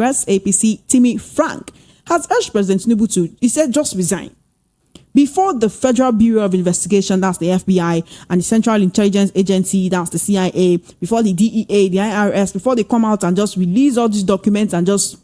Congress, APC, Timmy Frank, has urged President Tinubu to, he said, just resign. Before the Federal Bureau of Investigation, that's the FBI, and the Central Intelligence Agency, that's the CIA, before the DEA, the IRS, before they come out and just release all these documents and just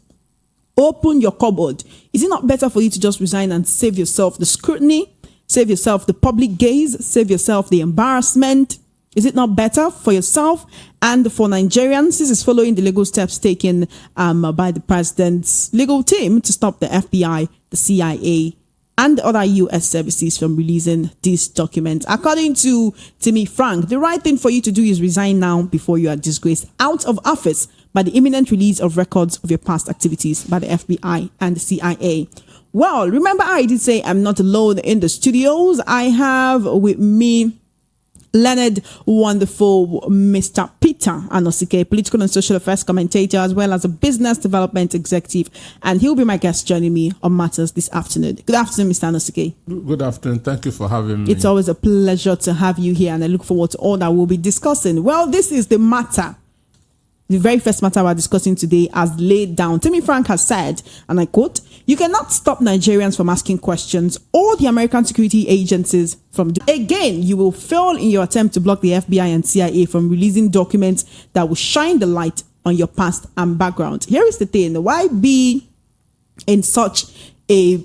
open your cupboard, is it not better for you to just resign and save yourself the scrutiny, save yourself the public gaze, save yourself the embarrassment? Is it not better for yourself and for Nigerians? This is following the legal steps taken by the president's legal team to stop the FBI, the CIA, and other U.S. services from releasing these documents. According to Timmy Frank, the right thing for you to do is resign now before you are disgraced out of office by the imminent release of records of your past activities by the FBI and the CIA. Well, remember I did say I'm not alone in the studios. I have with me learned, wonderful Mr. Peter Anosike, political and social affairs commentator, as well as a business development executive. And he'll be my guest joining me on Matters this afternoon. Good afternoon, Mr. Anosike. Good afternoon. Thank you for having me. It's always a pleasure to have you here, and I look forward to all that we'll be discussing. Well, this is the matter. The very first matter we're discussing today, as laid down. Timmy Frank has said, and I quote, "You cannot stop Nigerians from asking questions or the American security agencies from again, you will fail in your attempt to block the FBI and CIA from releasing documents that will shine the light on your past and background." Here is the thing. Why be in such a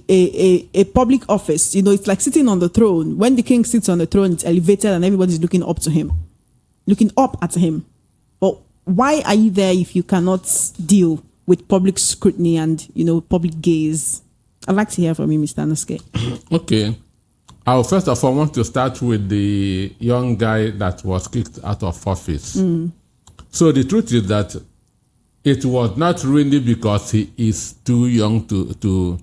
public office? You know, it's like sitting on the throne. When the king sits on the throne, it's elevated and everybody's looking up to him, looking up at him. But why are you there if you cannot deal with public scrutiny and, you know, public gaze? I'd like to hear from you, Mr. Anosike. Okay. I will first of all want to start with the young guy that was kicked out of office. So the truth is that it was not really because he is too young to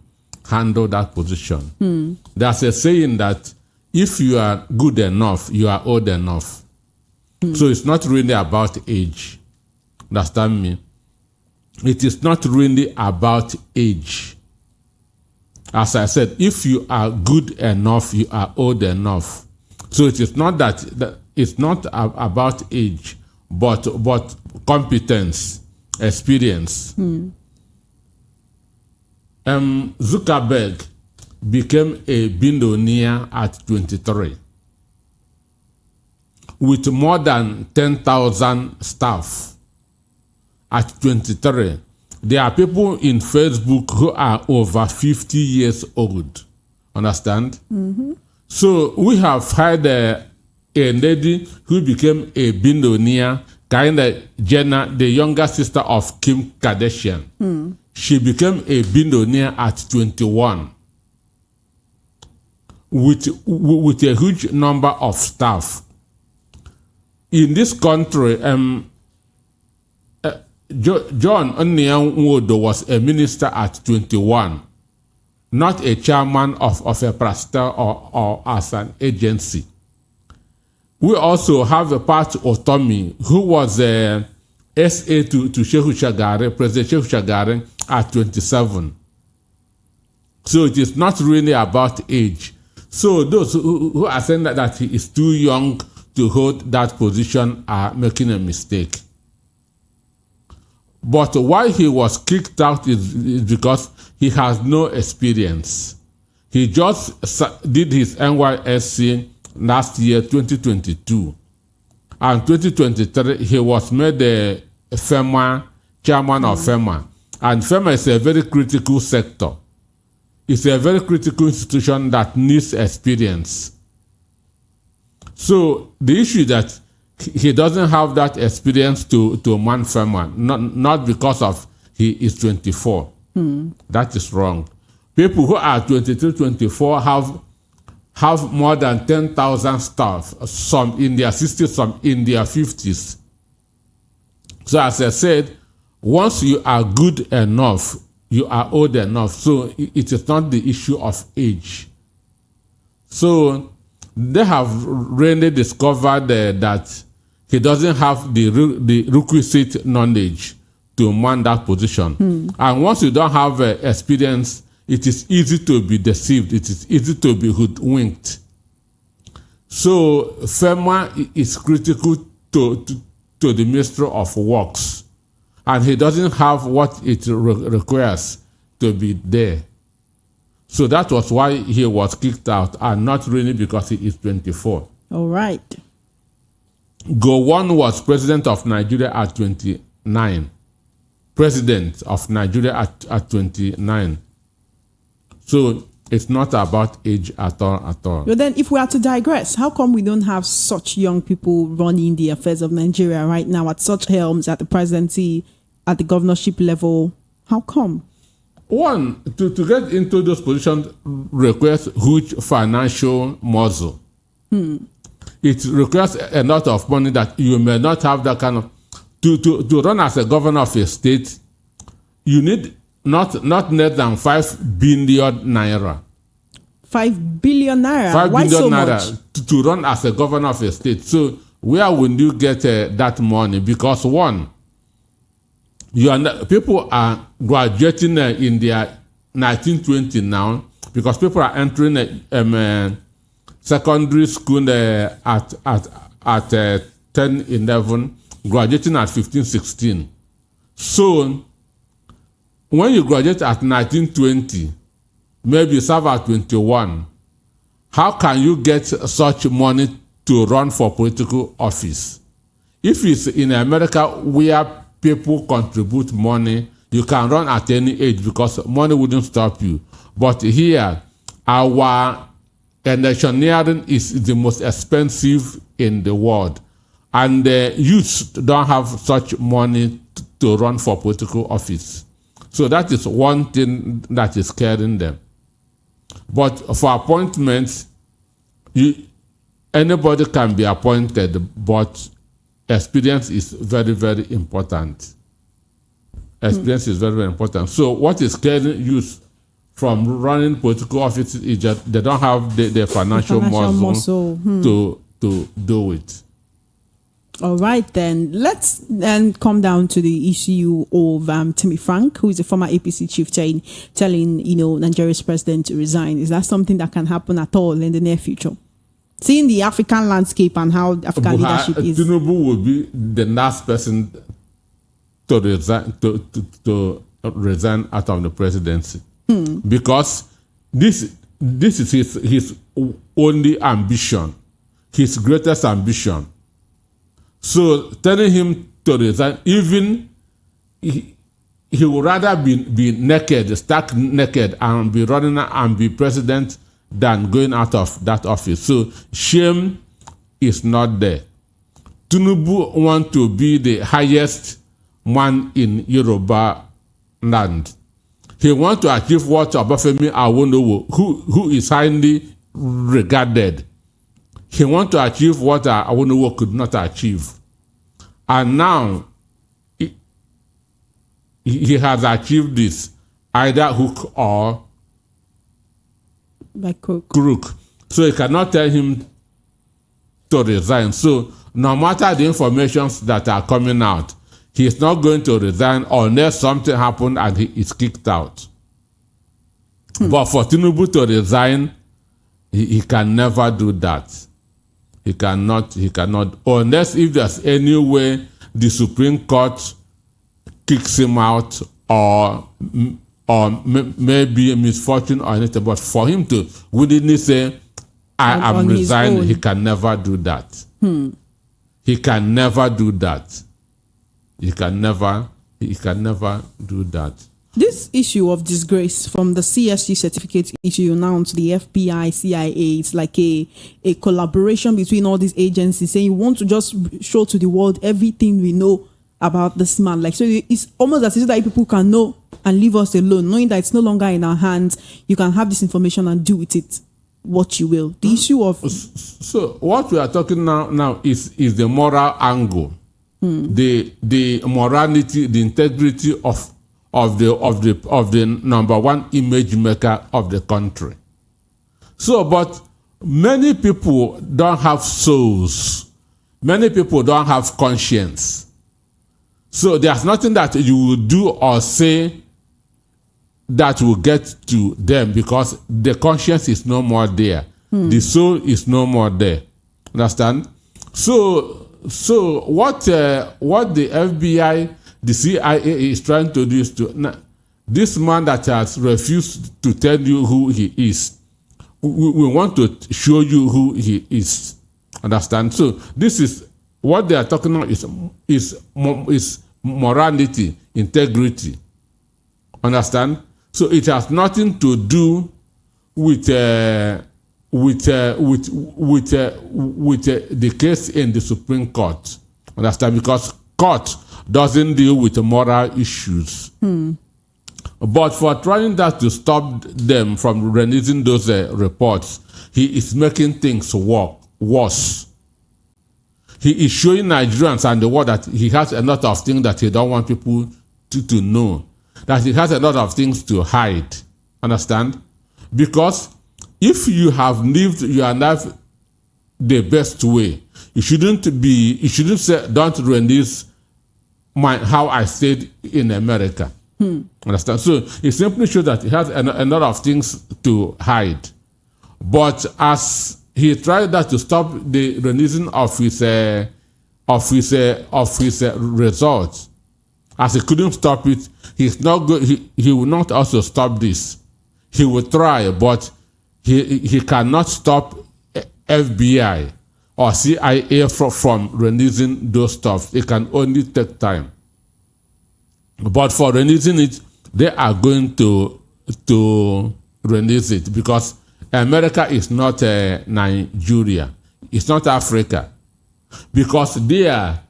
handle that position. There's a saying that if you are good enough, you are old enough. So it's not really about age. Understand me? It is not really about age. As I said, if you are good enough, you are old enough. So it is not that it's not about age, but competence, experience. Zuckerberg became a billionaire at 23 with more than 10,000 staff. At 23, there are people in Facebook who are over 50 years old. Understand? So we have had a lady who became a billionaire, Kylie Jenner, the younger sister of Kim Kardashian. She became a billionaire at 21 with a huge number of staff. In this country, John Onyanwodo was a minister at 21, not a chairman of a pastor or as an agency. We also have a part of Tommy, who was a SA to Shehu Shagari, President Shehu Shagari, at 27. So it is not really about age. So those who are saying that he is too young to hold that position are making a mistake. But why he was kicked out is because he has no experience. He just did his NYSC last year, 2022. And 2023, he was made the chairman of FEMA. And FEMA is a very critical sector. It's a very critical institution that needs experience. So the issue is that he doesn't have that experience to man FEMA, not because of he is 24. That is wrong. People who are 23, 24 have more than 10,000 staff, some in their 60s, some in their 50s. So as I said, once you are good enough, you are old enough. So it is not the issue of age. So they have really discovered that he doesn't have the requisite knowledge to man that position. And once you don't have experience, it is easy to be deceived. It is easy to be hoodwinked. So FEMA is critical to the Ministry of Works. and he doesn't have what it requires to be there. So that was why he was kicked out, and not really because he is 24. All right. Gowon was president of Nigeria at 29. President of Nigeria at 29. So it's not about age at all. But then if we are to digress, how come we don't have such young people running the affairs of Nigeria right now at such helms, at the presidency, at the governorship level? How come? One, to get into those positions requires huge financial muscle. It requires a lot of money that you may not have that kind of... To run as a governor of a state, you need not less than 5 billion naira. 5 billion naira? 5 Why billion so naira much? To run as a governor of a state. So where will you get that money? Because one, people are graduating in their 1920 now, because people are entering secondary school at 10, 11, graduating at 15, 16. So when you graduate at 1920, maybe serve at 21, how can you get such money to run for political office? If it's in America where people contribute money, you can run at any age because money wouldn't stop you. But here, our electioneering is the most expensive in the world. And the youths don't have such money to run for political office. So that is one thing that is scaring them. But for appointments, anybody can be appointed, but experience is very, very important. Experience is very, very important. So what is scaring youth from running political office is just they don't have the financial muscle to do it. All right, then let's then come down to the issue of Timmy Frank, who is a former APC chieftain, telling Nigeria's president to resign. Is that something that can happen at all in the near future? Seeing the African landscape and how African leadership is. Tinubu will be the last person to resign out of the presidency, because this is his only ambition, his greatest ambition. So telling him to resign, even he would rather be naked, stark naked, and be running and be president than going out of that office. So shame is not there. Tinubu wants to be the highest man in Yoruba land. He wants to achieve what Obafemi Awolowo, who is highly regarded. He wants to achieve what Awolowo could not achieve. And now, he has achieved this, either hook or by crook. So you cannot tell him to resign. So no matter the information that are coming out, he is not going to resign unless something happened and he is kicked out. But for Tinubu to resign, he can never do that. He cannot, unless if there's any way the Supreme Court kicks him out or maybe a misfortune or anything. But for him to willingly say, I am resigning, he can never do that. He can never do that. He can never do that. This issue of disgrace from the CSG certificate issue now to the FBI, CIA, it's like a collaboration between all these agencies saying you want to just show to the world everything we know about this man. Like, so it's almost as if that people can know and leave us alone, knowing that it's no longer in our hands. You can have this information and do with it what you will. The issue of... So what we are talking now is the moral angle, the morality, the integrity of the number one image maker of the country. So, but many people don't have souls. Many people don't have conscience. So there's nothing that you will do or say that will get to them because the conscience is no more there. The soul is no more there. Understand? So what the FBI the CIA is trying to do is to this man that has refused to tell you who he is. We want to show you who he is. Understand? So this is what they are talking about is morality, integrity. Understand? So it has nothing to do with the case in the Supreme Court. Understand? Because court doesn't deal with moral issues. But for trying that to stop them from releasing those reports, he is making things worse. He is showing Nigerians and the world that he has a lot of things that he don't want people to know. That he has a lot of things to hide. Understand? Because if you have lived your life the best way, you shouldn't say, don't release how I stayed in America. Understand? So it simply shows that he has a lot of things to hide. But as he tried that to stop the releasing of his results, as he couldn't stop it, he's not good. He will not also stop this. He will try, but he cannot stop FBI or CIA from releasing those stuff. It can only take time. But for releasing it, they are going to release it because America is not Nigeria. It's not Africa. Because their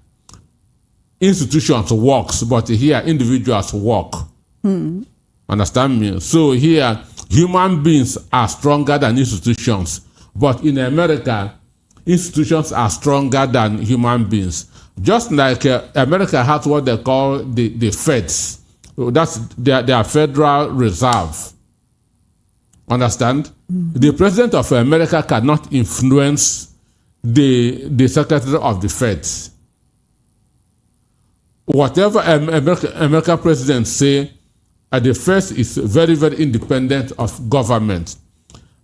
institutions works, but here individuals work. Understand me? So here, human beings are stronger than institutions. But in America, institutions are stronger than human beings. Just like America has what they call the feds. That's their Federal Reserve. Understand? The president of America cannot influence the secretary of the feds. Whatever American presidents say, the Fed is very, very independent of government.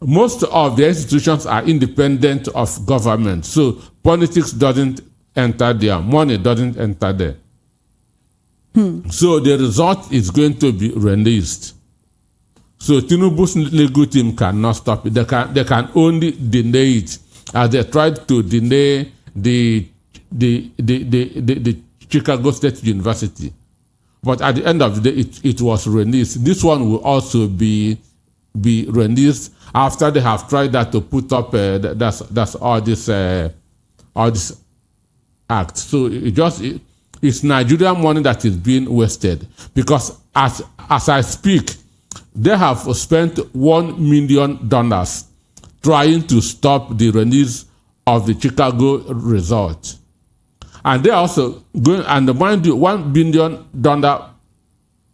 Most of the institutions are independent of government. So politics doesn't enter there. Money doesn't enter there. So the result is going to be released. So Tinubu's legal team cannot stop it. They can only delay it, as they tried to delay the Chicago State University. But at the end of the day, it was released. This one will also be released after they have tried that to put up that's all this act. So it's Nigerian money that is being wasted, because as I speak, they have spent $1 million trying to stop the release of the Chicago result. And they also going, and mind you, $1 billion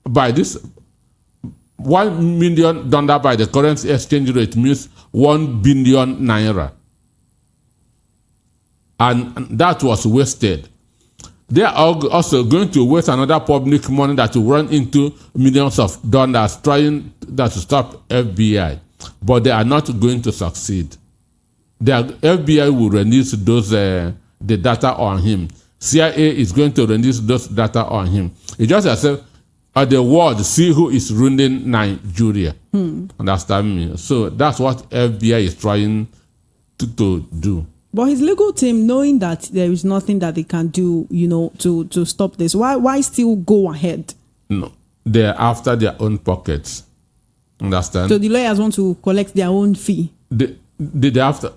by this $1 million by the currency exchange rate means 1 billion naira. And that was wasted. They are also going to waste another public money that will run into millions of dollars trying to stop FBI. But they are not going to succeed. The FBI will release those the data on him. CIA is going to release those data on him. It's just as if the world see who is ruling Nigeria. Understand me? So that's what FBI is trying to do. But his legal team, knowing that there is nothing that they can do, to stop this, why still go ahead? No, they're after their own pockets. Understand? So the lawyers want to collect their own fee. They after.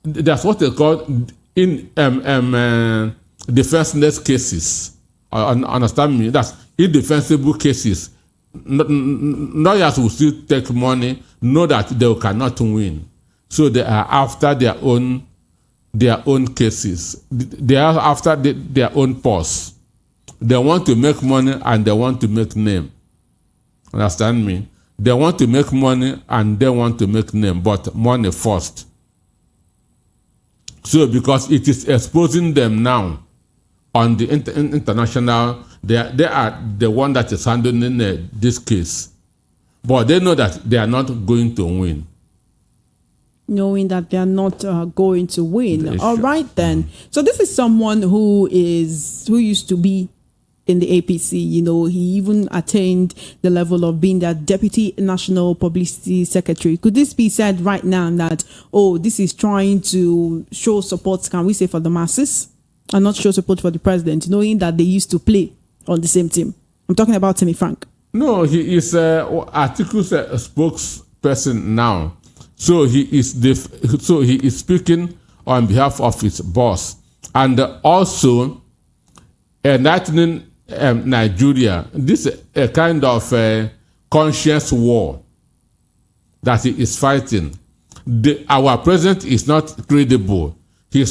That's what they call in defenseless cases. Understand me? That's indefensible cases. Lawyers will still take money, know that they cannot win, so they are after their own cases. They are after their own purse. They want to make money and they want to make name. Understand me? They want to make money and they want to make name, but money first. So because it is exposing them now on the international, they are the one that is handling this case. But they know that they are not going to win. Knowing that they are not going to win. All right then. So this is someone who used to be in the APC. He even attained the level of being the Deputy National Publicity Secretary. Could this be said right now that, this is trying to show support, can we say, for the masses and not show support for the president, knowing that they used to play on the same team? I'm talking about Timmy Frank. No, he is Atiku's spokesperson now. So he is speaking on behalf of his boss, and also enlightening Nigeria. This is a kind of conscience war that he is fighting. Our president is not credible. He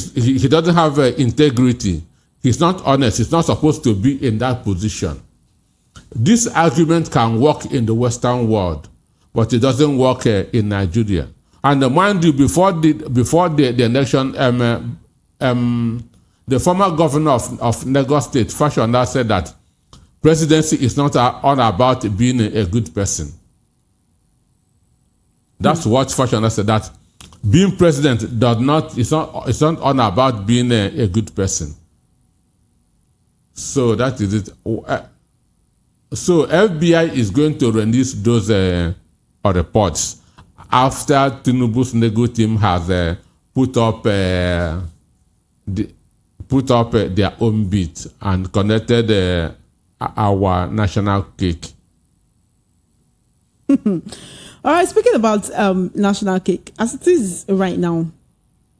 doesn't have integrity. He's not honest. He's not supposed to be in that position. This argument can work in the Western world, but it doesn't work in Nigeria. And mind you, before the election, the former governor of Lagos State, Fashola, said that presidency is not all about being a good person. That's what Fashola said, that being president it's not all about being a good person. So that is it. So FBI is going to release those reports after Tinubu's legal team has put up their own bid and connected our national cake. All right, speaking about national cake, as it is right now,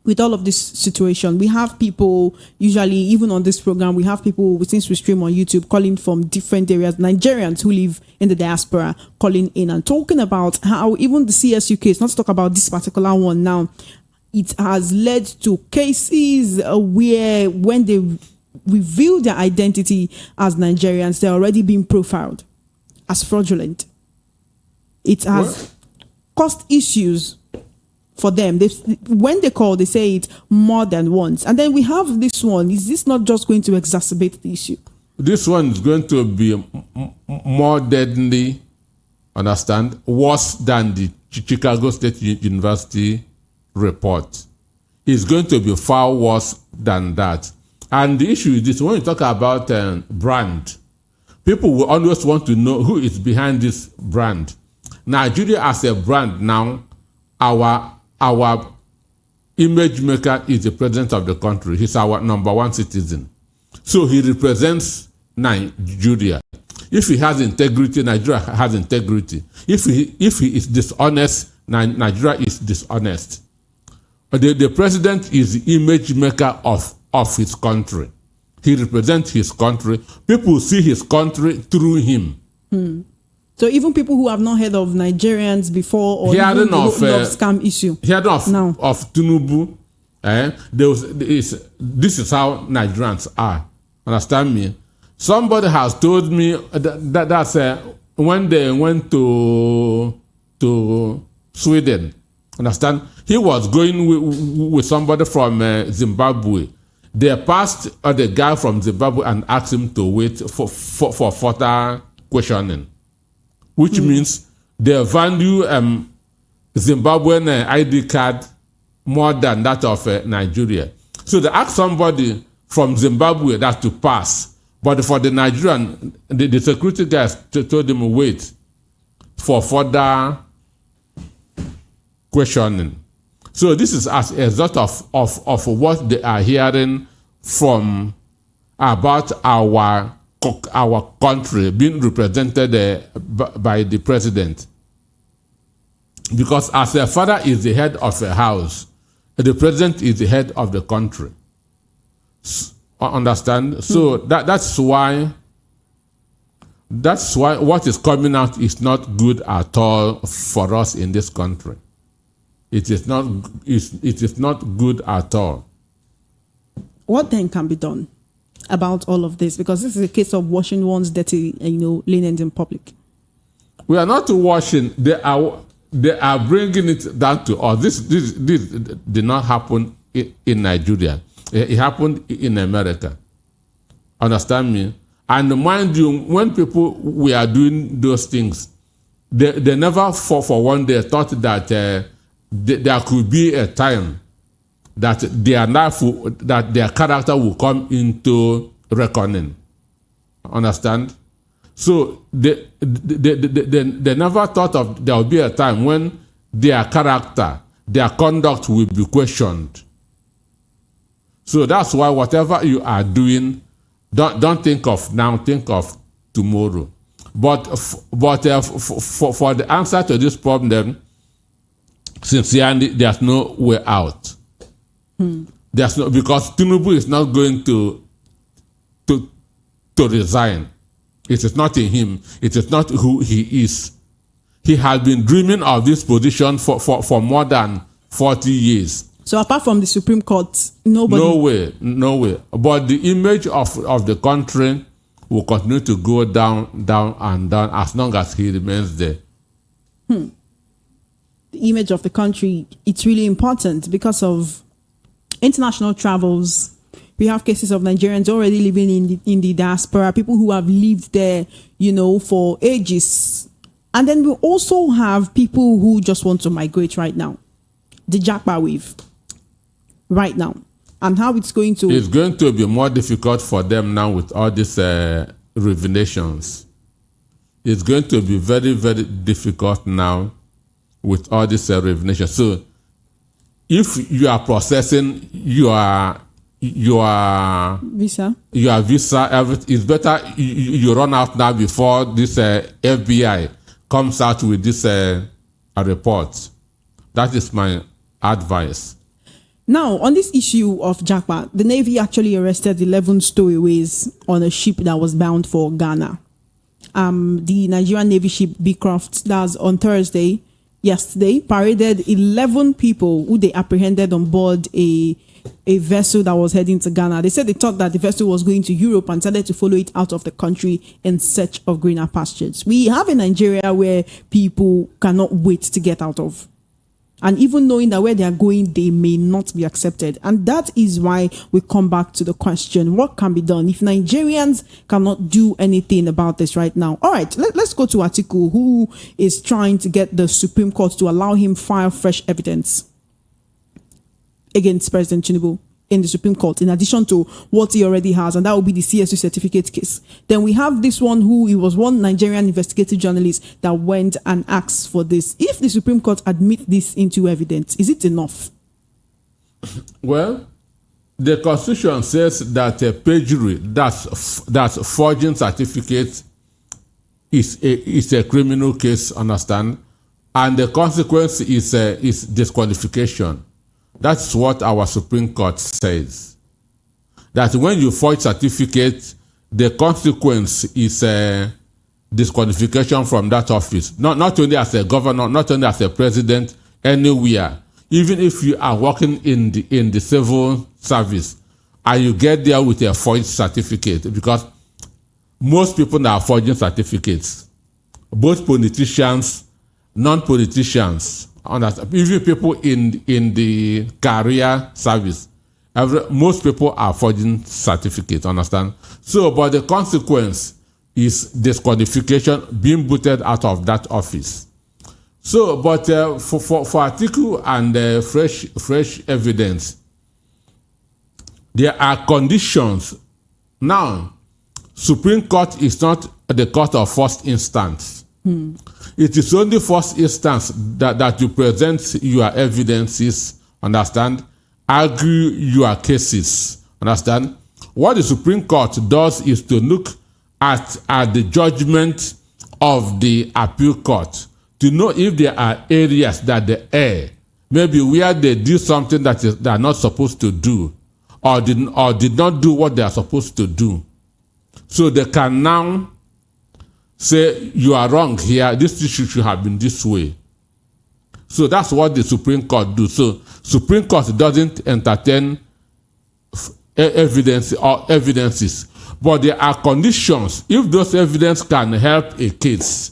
with all of this situation, we have people, usually even on this program, we have people, since we stream on YouTube, calling from different areas, Nigerians who live in the diaspora, calling in and talking about how even the CSU case, not to talk about this particular one now, it has led to cases where when they reveal their identity as Nigerians, they're already being profiled as fraudulent. It has caused issues for them. When they call, they say it more than once. And then we have this one. Is this not just going to exacerbate the issue? This one is going to be more deadly, worse than the Chicago State University report. It's going to be far worse than that. And the issue is this: when you talk about brand, people will always want to know who is behind this brand. Nigeria as a brand now, our image maker is the president of the country. He's our number one citizen. So he represents Nigeria. If he has integrity, Nigeria has integrity. If he is dishonest, Nigeria is dishonest. The president is the image maker of his country. He represents his country. People see his country through him. So even people who have not heard of Nigerians before, or even the whole scam issue, heard of Tinubu, this is how Nigerians are. Understand me? Somebody has told me that's when they went to Sweden. Understand? He was going with somebody from Zimbabwe. They passed the guy from Zimbabwe and asked him to wait for further questioning, which means they value Zimbabwean ID card more than that of Nigeria. So they asked somebody from Zimbabwe that to pass, but for the Nigerian, the security guys told him wait for further questioning. So this is as a result of what they are hearing from about our country being represented by the president. Because as a father is the head of a house, the president is the head of the country. Understand? So that's why what is coming out is not good at all for us in this country. It is not good at all. What then can be done about all of this? Because this is a case of washing one's dirty, linens in public. We are not washing. They are bringing it down to us. This did not happen in Nigeria. It happened in America. Understand me? And mind you, when people were doing those things, they never for one day thought that there could be a time that their life, that their character will come into reckoning. Understand? So they never thought of there will be a time when their character, their conduct will be questioned. So that's why whatever you are doing, don't think of now, think of tomorrow. But for the answer to this problem, sincerely, there's no way out. There's no, because Tinubu is not going to resign. It is not in him. It is not who he is. He has been dreaming of this position for more than 40 years. So apart from the Supreme Court, nobody... No way. But the image of the country will continue to go down and down as long as he remains there. The image of the country, it's really important because of international travels. We have cases of Nigerians already living in the diaspora, people who have lived there, for ages. And then we also have people who just want to migrate right now. The Jackpot wave right now. And how it's going to... It's going to be more difficult for them now with all these revelations. It's going to be very, very difficult now with all these revelations. So if you are processing your visa, it's better you run out now before this FBI comes out with this report. That is my advice. Now, on this issue of Jackpot, the Navy actually arrested 11 stowaways on a ship that was bound for Ghana. The Nigerian Navy ship Beecroft, that's on Thursday, yesterday, paraded 11 people who they apprehended on board a vessel that was heading to Ghana. They said they thought that the vessel was going to Europe and decided to follow it out of the country in search of greener pastures. We have a Nigeria where people cannot wait to get out of. And even knowing that where they are going, they may not be accepted. And that is why we come back to the question, what can be done if Nigerians cannot do anything about this right now? All right, let's go to Atiku, who is trying to get the Supreme Court to allow him file fresh evidence against President Tinubu in the Supreme Court, in addition to what he already has, and that will be the CSU certificate case. Then we have this one he was one Nigerian investigative journalist that went and asked for this. If the Supreme Court admit this into evidence, is it enough? Well, the Constitution says that perjury, that's forging certificates, is a criminal case, understand? And the consequence is disqualification. That's what our Supreme Court says. That when you forge certificate, the consequence is disqualification from that office. Not only as a governor, not only as a president, anywhere. Even if you are working in the civil service and you get there with a forged certificate, because most people are forging certificates, both politicians, non-politicians, even people in the career service, most people are forging certificates, understand? So, but the consequence is disqualification, being booted out of that office. So, but for article and fresh evidence, there are conditions. Now, Supreme Court is not the court of first instance. It is only first instance that you present your evidences, understand, argue your cases, understand. What the Supreme Court does is to look at the judgment of the appeal court to know if there are areas that they err, maybe where they do something that they are not supposed to do, or did not do what they are supposed to do. So they can now say, you are wrong here, this issue should have been this way. So that's what the Supreme Court do. So Supreme Court doesn't entertain evidences, but there are conditions. If those evidence can help a case,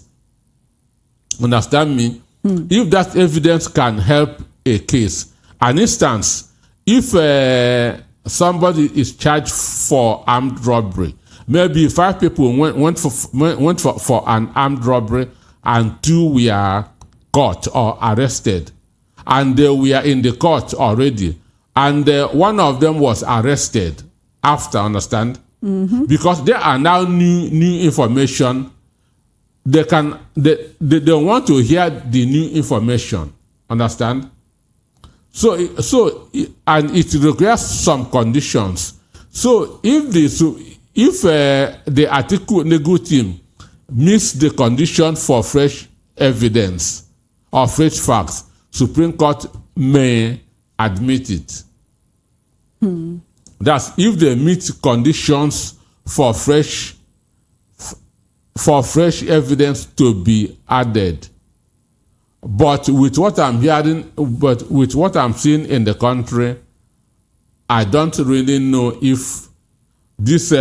understand me? If that evidence can help a case, an instance, if somebody is charged for armed robbery, maybe 5 people went for an armed robbery and 2 were caught or arrested, and they were in the court already, and one of them was arrested after, understand? because there are now new information. They want to hear the new information. Understand? So and it requires some conditions. So if the Atiku Negu team meets the condition for fresh evidence or fresh facts, Supreme Court may admit it. That's if they meet conditions for fresh evidence to be added. But with what I'm seeing in the country, I don't really know if this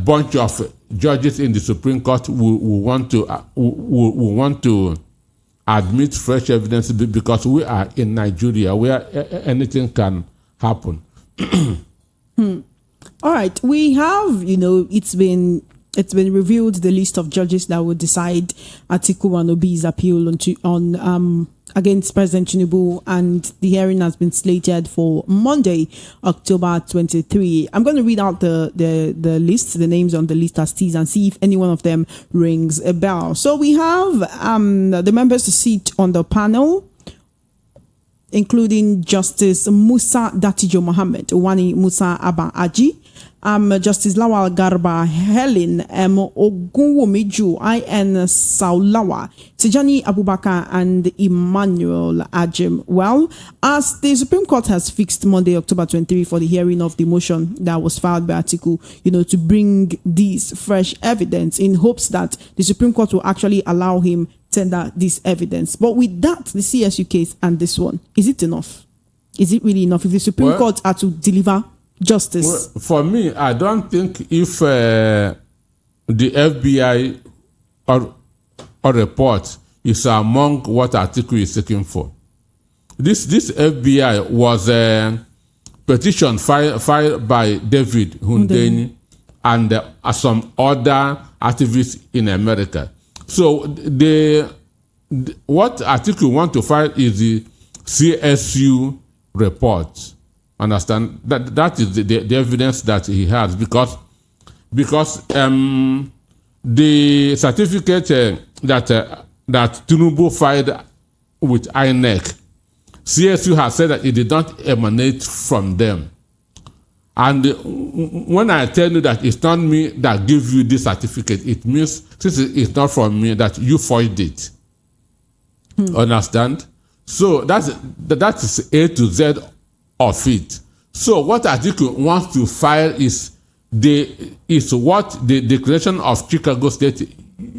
bunch of judges in the Supreme Court will want to admit fresh evidence, because we are in Nigeria where anything can happen. All right, we have, it's been revealed the list of judges that will decide Atiku and Obi's appeal on against President Tinubu, and the hearing has been slated for Monday, October 23. I'm going to read out the list, the names on the list as teased, and see if any one of them rings a bell. So we have the members to sit on the panel, including Justice Musa Datijo Mohammed, Wani Musa Abba Aji, Justice Lawal Garba, Helen M. Ogunwomiju, I.N. Saulawa, Tijani Abubakar, and Emmanuel Ajim. Well, as the Supreme Court has fixed Monday, October 23 for the hearing of the motion that was filed by Atiku, to bring this fresh evidence in hopes that the Supreme Court will actually allow him tender this evidence. But with that, the CSU case and this one, is it enough? Is it really enough if the Supreme Court are to deliver justice? Well, for me, I don't think if the FBI or report is among what Atiku is seeking for. This FBI was a petition filed by David Hundeni and some other activists in America. So what Atiku want to file is the CSU report. Understand? That is the evidence that he has, because the certificate that Tinubu filed with INEC, CSU has said that it did not emanate from them. And when I tell you that it's not me that gives you this certificate, it means since it's not from me that you forged it. Understand? So that is A to Z of it. So what Atiku wants to file is what the Declaration of Chicago State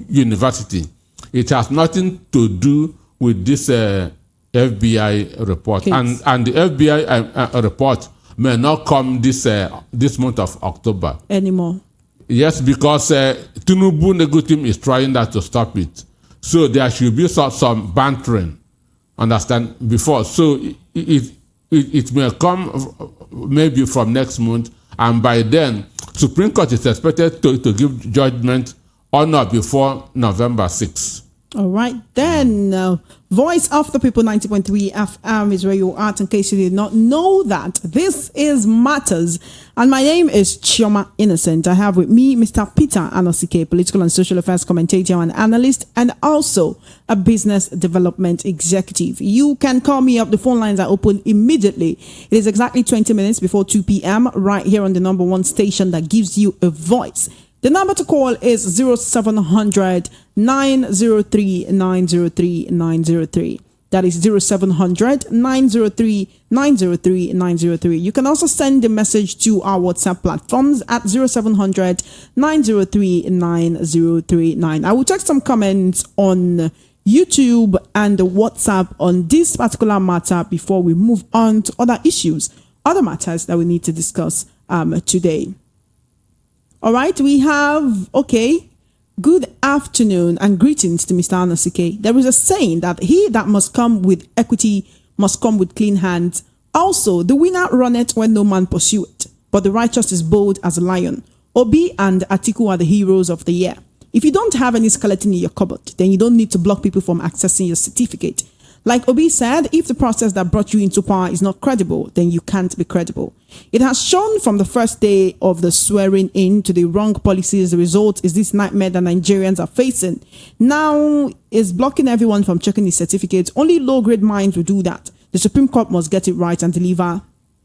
University. It has nothing to do with this FBI report, and the FBI report may not come this month of October anymore. Yes, because Tinubu Negu team is trying that to stop it. So there should be some bantering. Understand? Before, so it may come maybe from next month, and by then Supreme Court is expected to give judgment on or before November 6th. All right, then Voice of the People 90.3 FM is where you are. In case you did not know that, this is Matters, and my name is Ijeoma Innocent. I have with me Mr. Peter Anosike, political and social affairs commentator and analyst, and also a business development executive. You can call me up. The phone lines are open immediately. It is exactly 20 minutes before 2 p.m. right here on the number one station that gives you a voice. The number to call is 0700 903 903 903. That is 0700 903 903 903. You can also send the message to our WhatsApp platforms at 0700 903 9039. I will take some comments on YouTube and WhatsApp on this particular matter before we move on to other issues, other matters that we need to discuss today. All right, we have, good afternoon and greetings to Mr. Anosike. There is a saying that he that must come with equity must come with clean hands. Also, the winner runneth when no man pursueth, but the righteous is bold as a lion. Obi and Atiku are the heroes of the year. If you don't have any skeleton in your cupboard, then you don't need to block people from accessing your certificate. Like Obi said, if the process that brought you into power is not credible, then you can't be credible. It has shown from the first day of the swearing in to the wrong policies. The result is this nightmare that Nigerians are facing. Now is blocking everyone from checking his certificates. Only low-grade minds will do that. The Supreme Court must get it right and deliver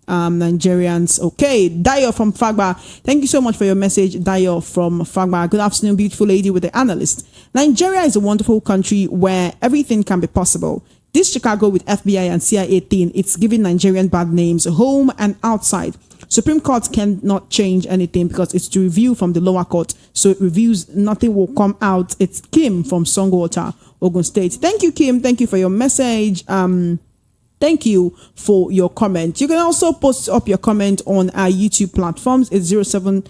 Nigerians. Okay, Dayo from Fagba. Thank you so much for your message, Dayo from Fagba. Good afternoon, beautiful lady with the analyst. Nigeria is a wonderful country where everything can be possible. This Chicago with FBI and CIA thing, it's giving Nigerian bad names home and outside. Supreme Court cannot change anything because it's to review from the lower court. So it reviews, nothing will come out. It's Kim from Songwater, Ogun State. Thank you, Kim. Thank you for your message. Thank you for your comment. You can also post up your comment on our YouTube platforms. It's 07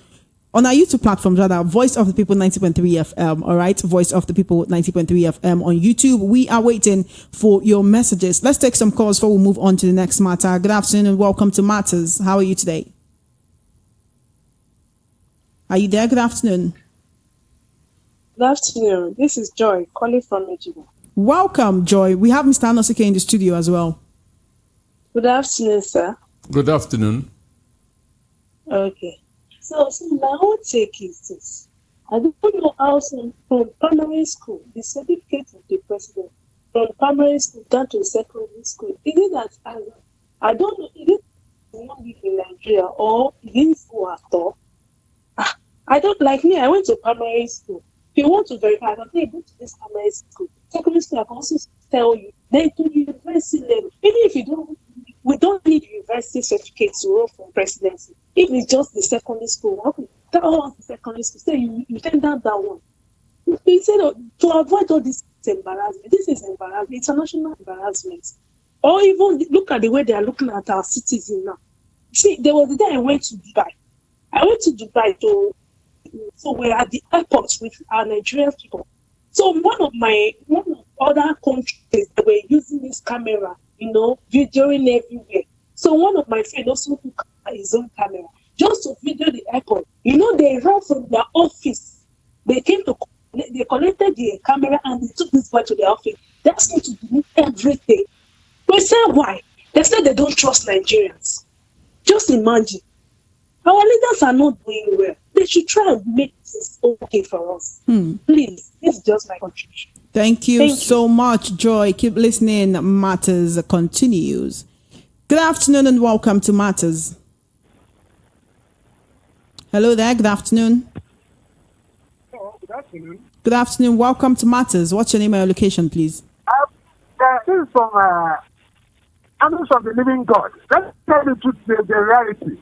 on our YouTube platforms, rather, Voice of the People 90.3 FM. All right, Voice of the People 90.3 FM on YouTube. We are waiting for your messages. Let's take some calls before we move on to the next matter. Good afternoon and welcome to Matters. How are you today? Are you there? Good afternoon. Good afternoon. This is Joy calling from Ijeoma. Welcome, Joy. We have Mr. Anosike in the studio as well. Good afternoon, sir. Good afternoon. Okay. So my whole take is this. I don't know how some from primary school, the certificate of the president, from primary school down to secondary school, is it that I don't know, is it not live in Nigeria or in school at all? I don't, like me, I went to primary school. If you want to verify, I can say, go to this primary school. Secondary school, I can also tell you, then to university level, even if you don't, we don't need university certificates to run for presidency. If it's just the secondary school, okay, that was the secondary school. So you turn down that one. Instead of, to avoid all this embarrassment, this is embarrassment, international embarrassment. Or even look at the way they are looking at our citizens now. See, there was the day I went to Dubai. So we're at the airport with our Nigerian people. So one of other countries, they were using this camera, videoing everywhere. So one of my friends also took his own camera just to video the airport. They ran from their office. They collected the camera and they took this boy to their office. They asked him to do everything. We said why? They said they don't trust Nigerians. Just imagine. Our leaders are not doing well. They should try and make this okay for us. Please, this is just my contribution. Thank you so much, Joy. Keep listening. Matters continues. Good afternoon and welcome to Matters. Hello there. Good afternoon. Hello, good afternoon. Good afternoon. Welcome to Matters. What's your name and your location, please? This is from Angels of the Living God. Let's tell the truth, the reality.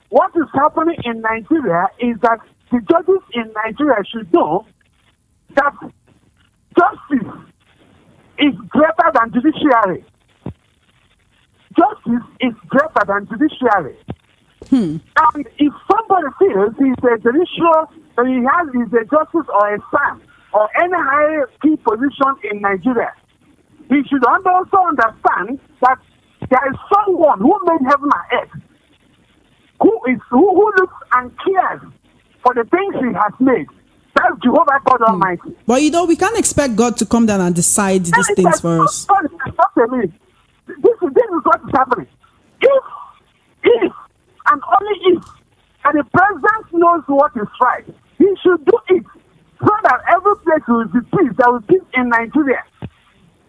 What is happening in Nigeria is that the judges in Nigeria should know that justice is greater than judiciary. Justice is greater than judiciary. And if somebody feels he's a judicial, he's a justice or a SAM or any high key position in Nigeria, he should also understand that there is someone who made heaven and earth, who looks and cares for the things he has made. That's Jehovah God Almighty. But we can't expect God to come down and decide these things for us. This is what is happening. If and only if, and the president knows what is right, he should do it so that every place will be peace. There will be peace in Nigeria.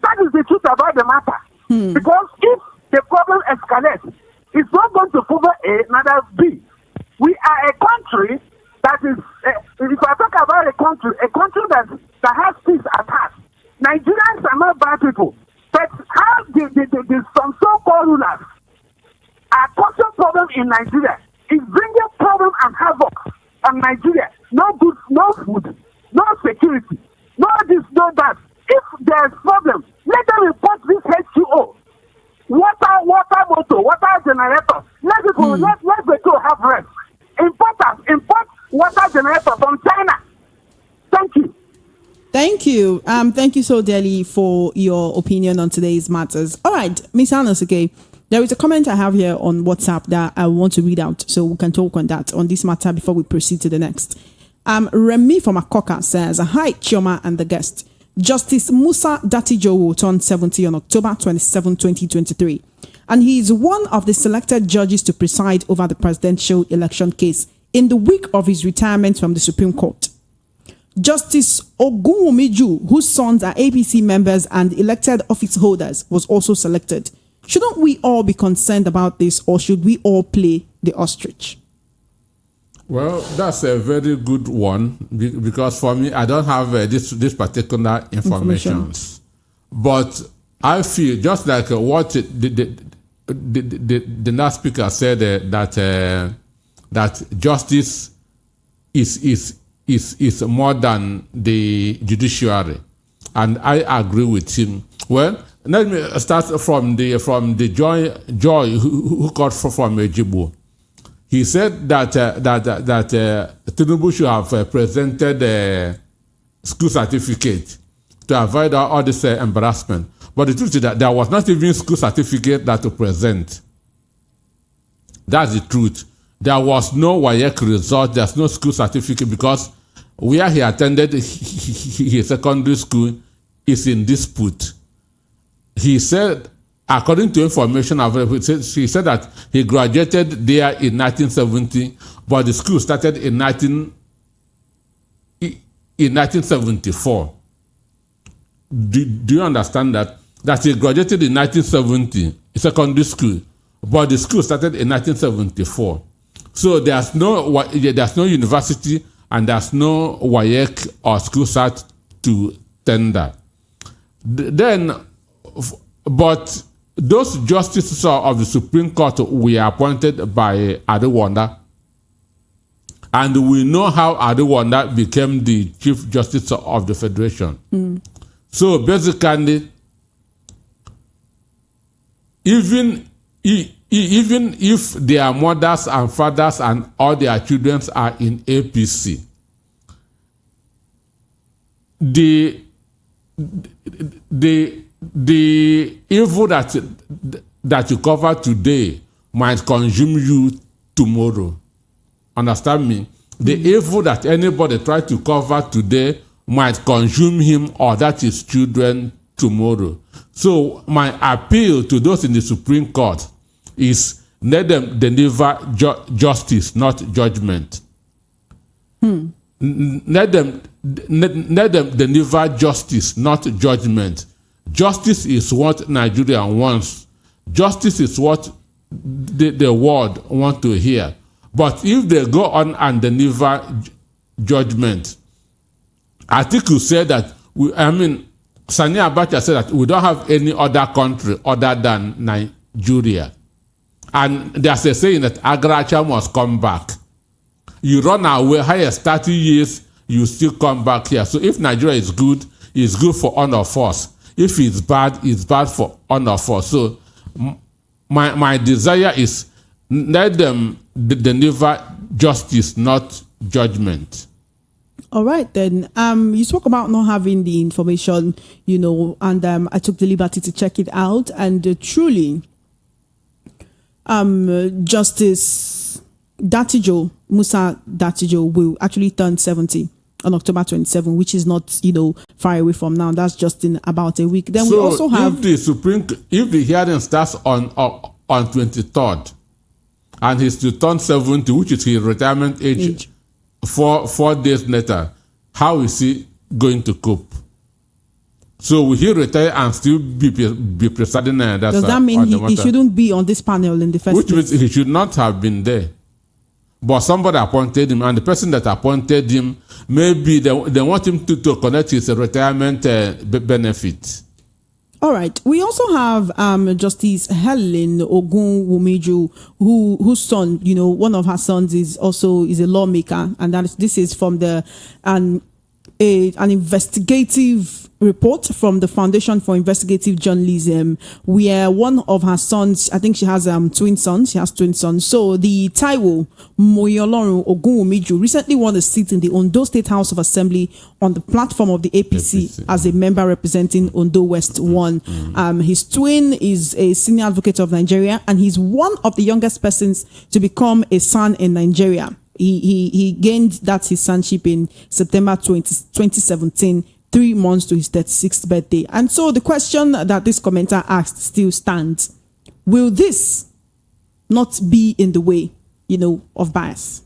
That is the truth about the matter. Because if the problem escalates, it's not going to favor A, neither B. We are a country that is, if I talk about a country that has peace at heart. Nigerians are not bad people. But how some so-called rulers are causing problem in Nigeria is bringing problem and havoc on Nigeria. No goods, no food, no security, no this, no that. If there's problem, let them report this H2O. Water motor, water generator. Let the two have rest. Import water generator from China. Thank you. Thank you. Thank you so dearly for your opinion on today's matters. All right, Ms. Anosike, there is a comment I have here on WhatsApp that I want to read out so we can talk on that, on this matter before we proceed to the next. Remy from Akoka says, hi, Chioma and the guest. Justice Musa Datijo turned 70 on October 27, 2023, and he is one of the selected judges to preside over the presidential election case in the week of his retirement from the Supreme Court. Justice Ogunwumiju, whose sons are APC members and elected office holders, was also selected. Shouldn't we all be concerned about this, or should we all play the ostrich? Well, that's a very good one because for me, I don't have this particular information. But I feel just like what the last speaker said that justice is more than the judiciary, and I agree with him. Well, let me start from the Joy who got from Ejibo. He said that Tinubu should have presented a school certificate to avoid all this embarrassment. But the truth is that there was not even school certificate that to present. That's the truth. There was no WAEC result. There's no school certificate because where he attended his secondary school is in dispute. He said, according to information available, he said that he graduated there in 1970, but the school started in 1974. Do you understand that? That he graduated in 1970, secondary school, but the school started in 1974. So there's no university and there's no WAEC or school cert to tender. But those justices of the Supreme Court were appointed by Adewanda, and we know how Adewanda became the Chief Justice of the Federation. So basically, even if their mothers and fathers and all their children are in APC, the evil that you cover today might consume you tomorrow. Understand me? The evil that anybody tries to cover today might consume him or that his children tomorrow. So my appeal to those in the Supreme Court is let them deliver justice, not judgment. Let them deliver justice, not judgment. Justice is what Nigeria wants. Justice is what the world wants to hear. But if they go on and deliver judgment, I think you said that, Sani Abacha said that we don't have any other country other than Nigeria. And there's a saying that agriculture must come back. You run away, highest 30 years, you still come back here. So if Nigeria is good, it's good for all of us. If it's bad for all of us. So my desire is let them deliver justice, not judgment. All right, then. You spoke about not having the information, and I took the liberty to check it out. And truly, Justice Musa Datijo will actually turn 70 on October 27, which is not, far away from now. That's just in about a week. Then we also have if the hearing starts on 23rd, and he's to turn 70, which is his retirement age. 4 days later, how is he going to cope? So will he retire and still be presiding? Does that mean he shouldn't be on this panel in the first place? Which means he should not have been there. But somebody appointed him, and the person that appointed him, maybe they want him to collect his retirement benefit. All right. We also have Justice Helen Ogunwumiju, whose son, one of her sons is a lawmaker, and this is from an investigative report from the Foundation for Investigative Journalism, where one of her sons, I think she has twin sons. She has twin sons. So the Taiwo Moyolorun Ogunwumiju recently won a seat in the Ondo State House of Assembly on the platform of the APC as a member representing Ondo West 1. His twin is a senior advocate of Nigeria, and he's one of the youngest persons to become a son in Nigeria. He gained his sonship in September 2017 3 months to his 36th birthday. And so the question that this commenter asked still stands. Will this not be in the way, of bias?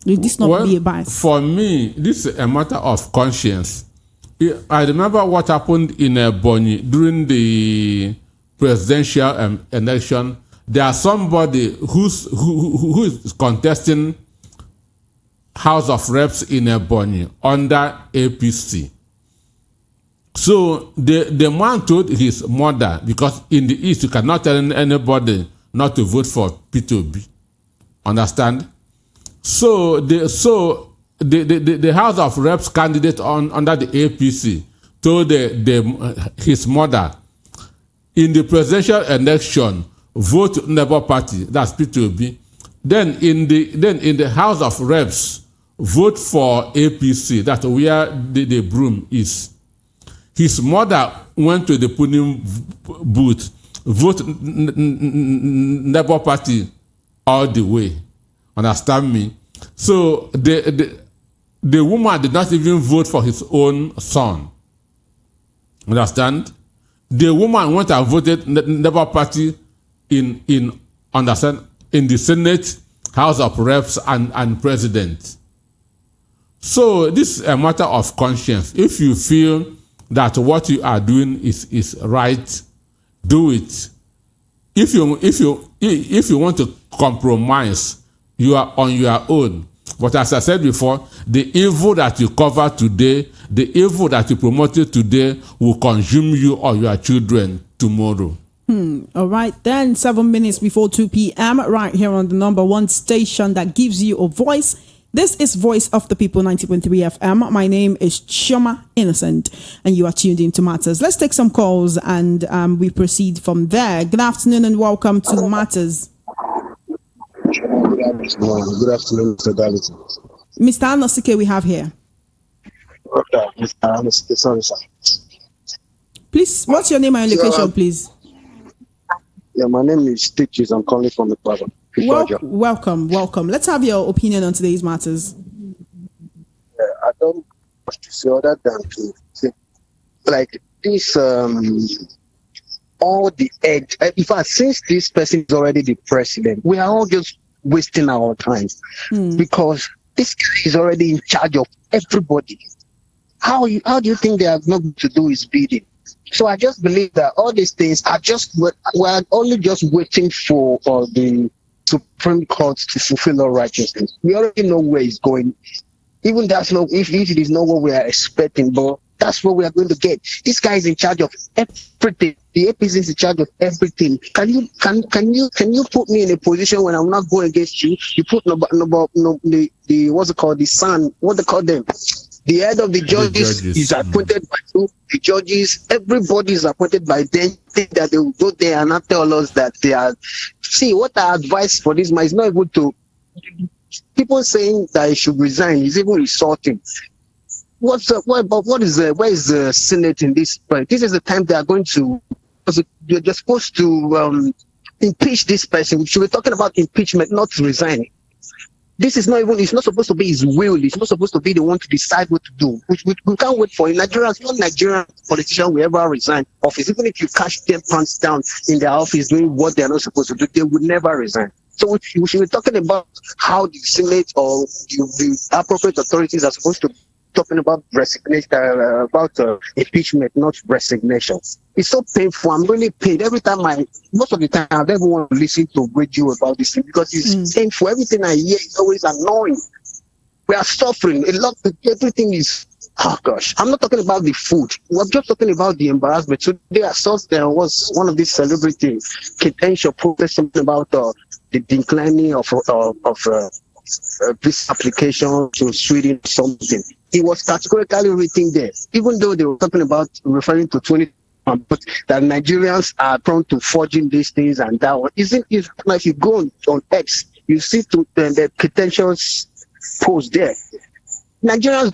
Will this not be a bias? For me, this is a matter of conscience. I remember what happened in Ebonyi during the presidential election. There's somebody who is contesting House of Reps in Ebonyi under APC. So the man told his mother, because in the East you cannot tell anybody not to vote for P2B. Understand? So the House of Reps candidate under the APC told his mother, in the presidential election, vote Labour Party, that's P2B. Then in the House of Reps, vote for APC, that's where the broom is. His mother went to the polling booth, vote Labour Party all the way. Understand me? So the woman did not even vote for his own son. Understand? The woman went and voted Labour Party in the Senate, House of Reps, and President. So this is a matter of conscience. If you feel that what you are doing is right, do it. If you want to compromise, you are on your own. But as I said before, the evil that you cover today, the evil that you promoted today will consume you or your children tomorrow. All right, then 7 minutes before 2 p.m. right here on the number one station that gives you a voice. This is Voice of the People 90.3 FM. My name is Ijeoma Innocent, and you are tuned into Matters. Let's take some calls and we proceed from there. Good afternoon and welcome to Matters. Good afternoon, Mr. Darlington. Mr. Anosike, we have here. Okay, Mr. Anosike, sorry, sir. Please, what's your name and location, please? Yeah, my name is Stitches. I'm calling from the Ecuador. Welcome. Let's have your opinion on today's matters. I don't know what to say other than to say, like this, all the edge. In fact, since this person is already the president, we are all just wasting our time because this guy is already in charge of everybody. How do you think they are not going to do his bidding? So I just believe that all these things are we're only just waiting for the Supreme Court to fulfill all righteousness. We already know where it's going. Even if it is not what we are expecting, but that's what we are going to get. This guy is in charge of everything. The APC is in charge of everything. Can you put me in a position when I'm not going against you? You put the what's it called? The son, what they call them? The head of the judges is appointed by you. The judges, everybody is appointed by them. Think that they will go there and not tell us that they are. See, what I advise for this man is not able to. People saying that he should resign is even insulting. Where is the Senate in this point? This is the time they are going to. They're supposed to impeach this person. We should be talking about impeachment, not resigning. This is not even, it's not supposed to be his will. It's not supposed to be the one to decide what to do. We can't wait for it. Nigerians, no Nigerian politician will ever resign office. Even if you catch them pants down in their office doing what they're not supposed to do, they would never resign. So we should be talking about how the Senate or the appropriate authorities are supposed to talking about resignation, about impeachment, not resignation. It's so painful. I'm really pained. Every time most of the time, I never want to listen to radio about this thing because it's painful. Everything I hear is always annoying. We are suffering. Everything is, oh gosh. I'm not talking about the food. We're just talking about the embarrassment. Today I saw there was one of these celebrities, Kitensho, posted something about the declining of this application to Sweden, something. It was categorically written there, even though they were talking about referring to 20, but that Nigerians are prone to forging these things and that one. Isn't it like you go on X, you see the pretentious post there. Nigerians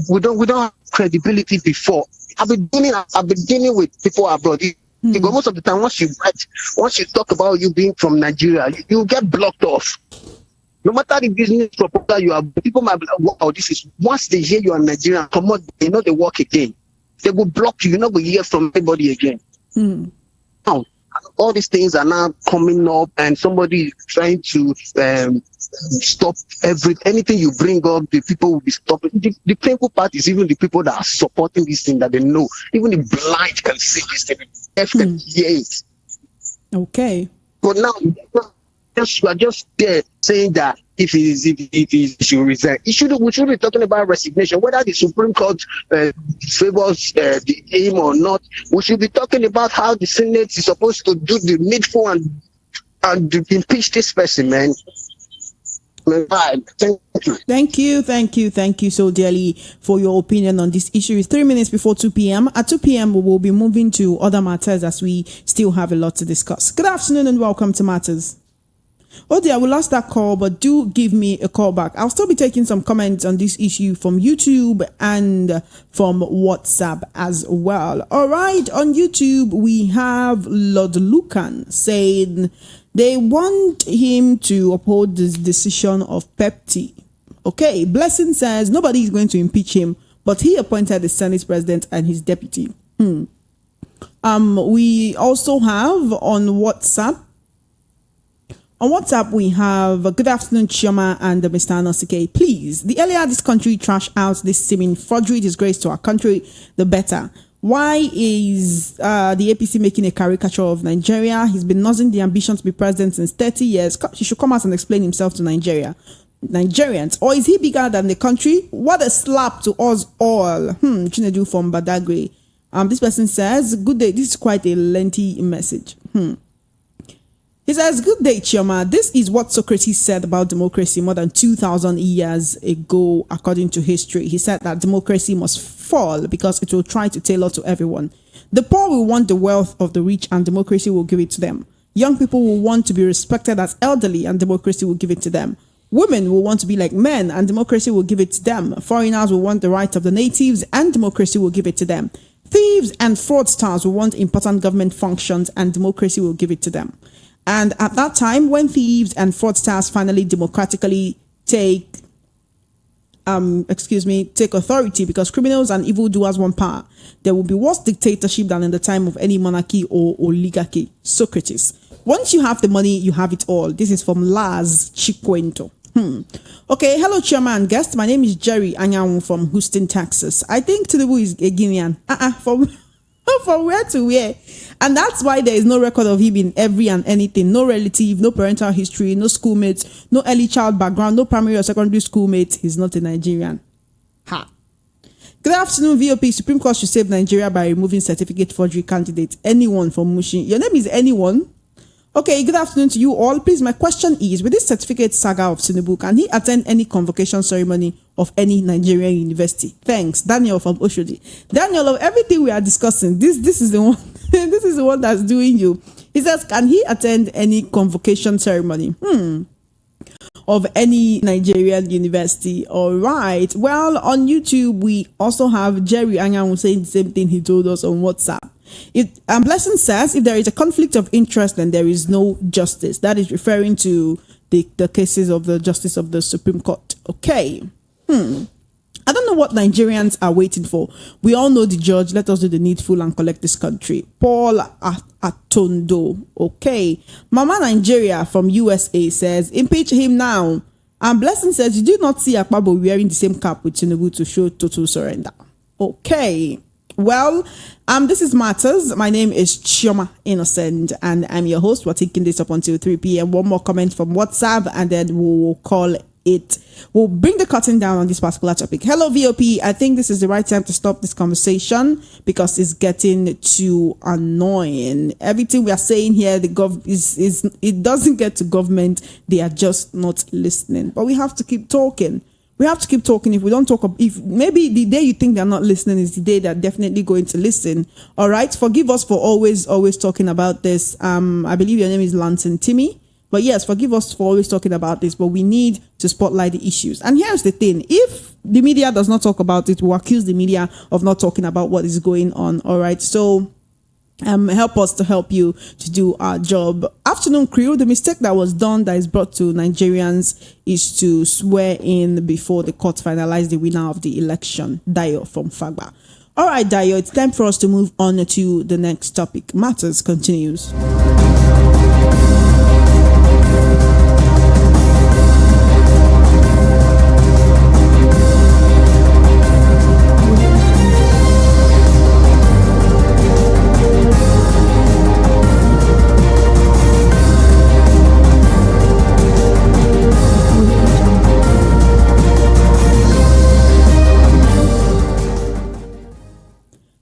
we don't have credibility before. I've been dealing with people abroad. Because most of the time, once you talk about you being from Nigeria, you get blocked off. No matter the business proposal you have, people might be like, wow, this is, once they hear you are Nigerian, come on, they know they work again. They will block you. You're not going to hear from anybody again. Now, all these things are now coming up, and somebody is trying to stop anything you bring up. The people will be stopping. The painful part is even the people that are supporting this thing that they know. Even the blind can see this thing. Can hear it. Okay. But now you are just there saying that if he should resign, we should be talking about resignation, whether the Supreme Court favors the aim or not. We should be talking about how the Senate is supposed to do the needful and impeach this person, man. Thank you so dearly for your opinion on this issue. It's 3 minutes before 2 p.m. At 2 p.m. we will be moving to other matters as we still have a lot to discuss. Good afternoon and welcome to Matters. Oh dear, we lost that call, but do give me a call back. I'll still be taking some comments on this issue from YouTube and from WhatsApp as well. All right, on YouTube, we have Lord Lucan saying they want him to uphold this decision of Pepti. Okay, Blessing says nobody is going to impeach him, but he appointed the Senate president and his deputy. We also have on WhatsApp. On WhatsApp, we have good afternoon, Chioma and Mr. Anosike. Please, the earlier this country trash out this seeming forgery disgrace to our country, the better. Why is the APC making a caricature of Nigeria? He's been nursing the ambition to be president since 30 years. He should come out and explain himself to Nigerians. Or is he bigger than the country? What a slap to us all. Chinedu from Badagry. This person says, good day. This is quite a lengthy message. He says, good day, Chioma. This is what Socrates said about democracy more than 2,000 years ago, according to history. He said that democracy must fall because it will try to tailor to everyone. The poor will want the wealth of the rich and democracy will give it to them. Young people will want to be respected as elderly and democracy will give it to them. Women will want to be like men and democracy will give it to them. Foreigners will want the rights of the natives and democracy will give it to them. Thieves and fraudsters will want important government functions and democracy will give it to them. And at that time, when thieves and fraudsters finally democratically take authority because criminals and evildoers want power, there will be worse dictatorship than in the time of any monarchy or oligarchy. Socrates. Once you have the money, you have it all. This is from Laz Chikwento. Okay, hello, Chairman and guest. My name is Jerry Anyanwu from Houston, Texas. I think Tinubu is a Guinean. From where to where? And that's why there is no record of him in every and anything. No relative, no parental history, no schoolmates, no early child background, no primary or secondary schoolmates. He's not a Nigerian. Ha. Good afternoon, VOP. Supreme Court should save Nigeria by removing certificate forgery candidate. Anyone from Mushin. Your name is anyone? Okay, good afternoon to you all. Please, my question is, with this certificate saga of Tinubu, can he attend any convocation ceremony of any Nigerian university? Thanks, Daniel from Oshodi. Daniel, of everything we are discussing, this is the one. This is the one that's doing you. He says, can he attend any convocation ceremony? Of any Nigerian university? All right. Well, on YouTube, we also have Jerry Anyanwu saying the same thing he told us on WhatsApp. Blessing says, if there is a conflict of interest, then there is no justice. That is referring to the cases of the justice of the Supreme Court. Okay. I don't know what Nigerians are waiting for. We all know the judge. Let us do the needful and collect this country. Paul Atondo. Okay. Mama Nigeria from USA says, impeach him now. And Blessing says, you do not see Akpabo wearing the same cap with Tinubu to show total surrender. Okay. Well, this is Matters. My name is Chioma Innocent, and I'm your host. We're taking this up until 3 p.m. One more comment from WhatsApp, and then we'll call it. We'll bring the curtain down on this particular topic. Hello, VOP. I think this is the right time to stop this conversation because it's getting too annoying. Everything we are saying here, it doesn't get to government. They are just not listening. But we have to keep talking. We have to keep talking. If we don't talk, if maybe the day you think they're not listening is the day they're definitely going to listen. All right. Forgive us for always talking about this. I believe your name is Lanson Timmy. But yes, forgive us for always talking about this, but we need to spotlight the issues. And here's the thing. If the media does not talk about it, we'll accuse the media of not talking about what is going on. All right. So help us to help you to do our job. Afternoon crew, the mistake that was done that is brought to Nigerians is to swear in before the court finalize the winner of the election. Dio from Fagba. All right, Dayo, it's time for us to move on to the next topic. Matters continues.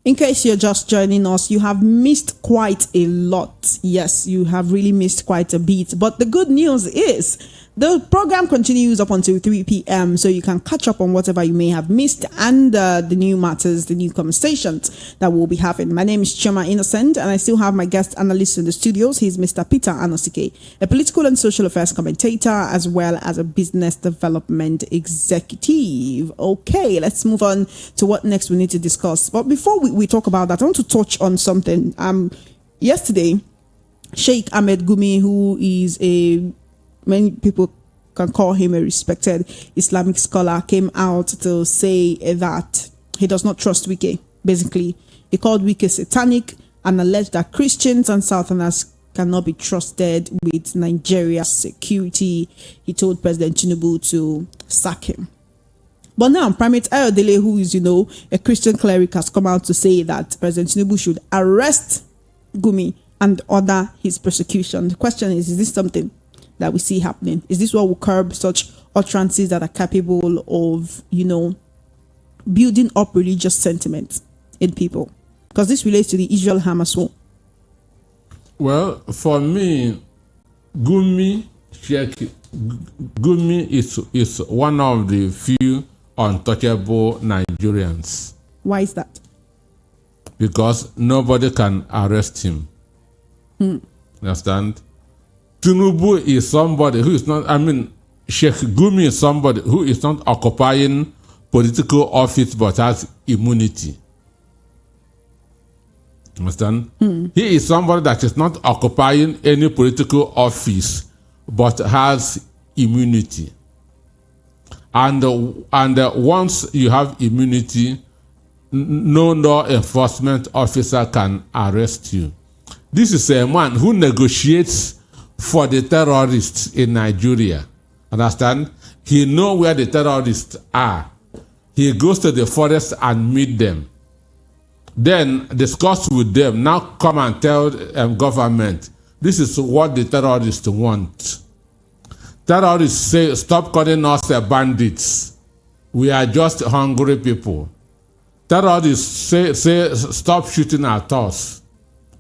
In case you're just joining us, you have missed quite a lot. Yes, you have really missed quite a bit. But the good news is the program continues up until 3 p.m. So you can catch up on whatever you may have missed and the new matters, the new conversations that we'll be having. My name is Ijeoma Innocent, and I still have my guest analyst in the studios. He's Mr. Peter Anosike, a political and social affairs commentator, as well as a business development executive. Okay, let's move on to what next we need to discuss. But before we talk about that, I want to touch on something. Yesterday, Sheikh Ahmed Gumi, who is many people can call him a respected Islamic scholar, came out to say that he does not trust Wike. Basically, he called Wike satanic and alleged that Christians and Southerners cannot be trusted with Nigeria's security. He told President Tinubu to sack him. But now, Primate Ayodele, who is, a Christian cleric, has come out to say that President Tinubu should arrest Gumi and order his prosecution. The question is this something that we see happening? Is this what will curb such utterances that are capable of, building up religious sentiments in people? Because this relates to the Israel-Hamas war. Well, for me, Gumi is one of the few untouchable Nigerians. Why is that? Because nobody can arrest him. Understand? Tinubu is somebody who is not, Sheikh Gumi is somebody who is not occupying political office but has immunity. Understand? He is somebody that is not occupying any political office but has immunity. And once you have immunity, no law enforcement officer can arrest you. This is a man who negotiates for the terrorists in Nigeria. Understand? He knows where the terrorists are. He goes to the forest and meet them. Then discuss with them. Now come and tell government, this is what the terrorists want. Terrorists say, stop calling us bandits. We are just hungry people. Terrorists say stop shooting at us.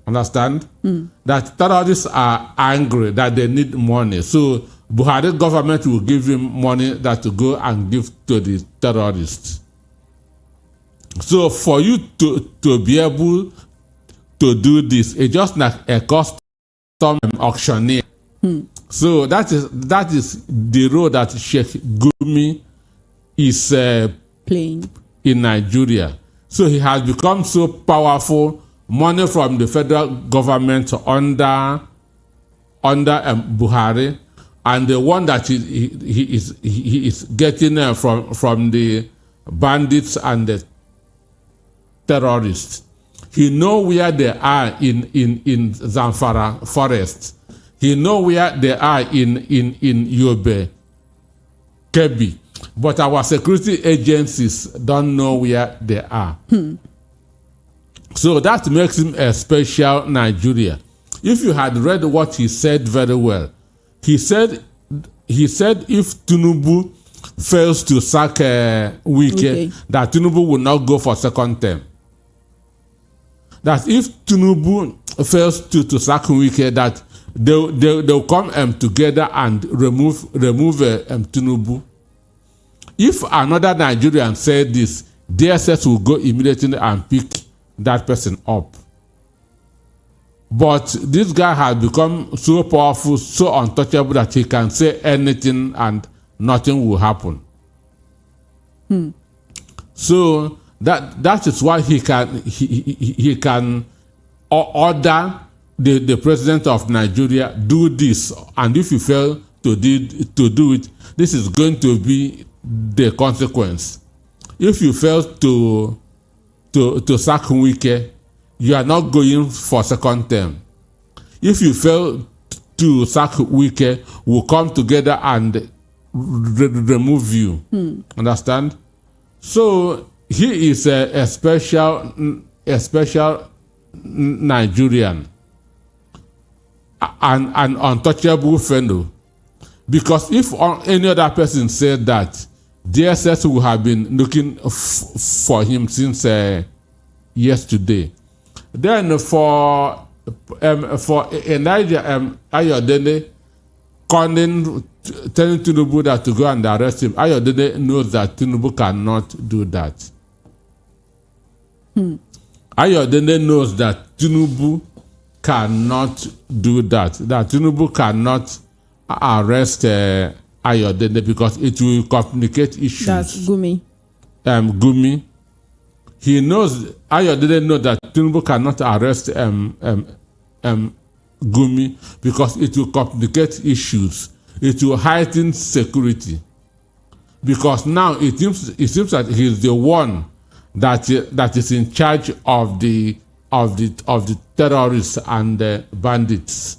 Understand? That terrorists are angry, that they need money. So Buhari government will give him money that to go and give to the terrorists. So for you to be able to do this, it's just like a custom auctioneer. So that is the role that Sheikh Gumi is playing in Nigeria. So he has become so powerful. Money from the federal government under Buhari, and the one that he is getting from the bandits and the terrorists. He knows where they are in Zamfara forest. He knows where they are in Yobe, Kebbi. But our security agencies don't know where they are. So that makes him a special Nigeria. If you had read what he said very well, he said if Tinubu fails to sack Wike, that Tinubu will not go for second term. That if Tinubu fails to sack Wike, that they'll come together and remove Tinubu. If another Nigerian said this, DSS will go immediately and pick that person up. But this guy has become so powerful, so untouchable that he can say anything and nothing will happen. So that is why he can order the president of Nigeria do this, and if you fail to do it, this is going to be the consequence. If you fail to to sack Wike, you are not going for second term. If you fail to sack Wike, we'll come together and remove you. Understand? So he is a special Nigerian, an untouchable fellow. Because if any other person said that, DSS would have been looking for him since yesterday. Then for Elijah Ayodele telling Tinubu that to go and arrest him, Ayodele knows that Tinubu cannot do that. Ayodele knows that Tinubu cannot do that. That Tinubu cannot arrest Ayodele because it will complicate issues. That's Gumi. Gumi. He knows, Ayodele knows that Tinubu cannot arrest Gumi because it will complicate issues. It will heighten security. Because now it seems that he's the one that is in charge of the terrorists and the bandits.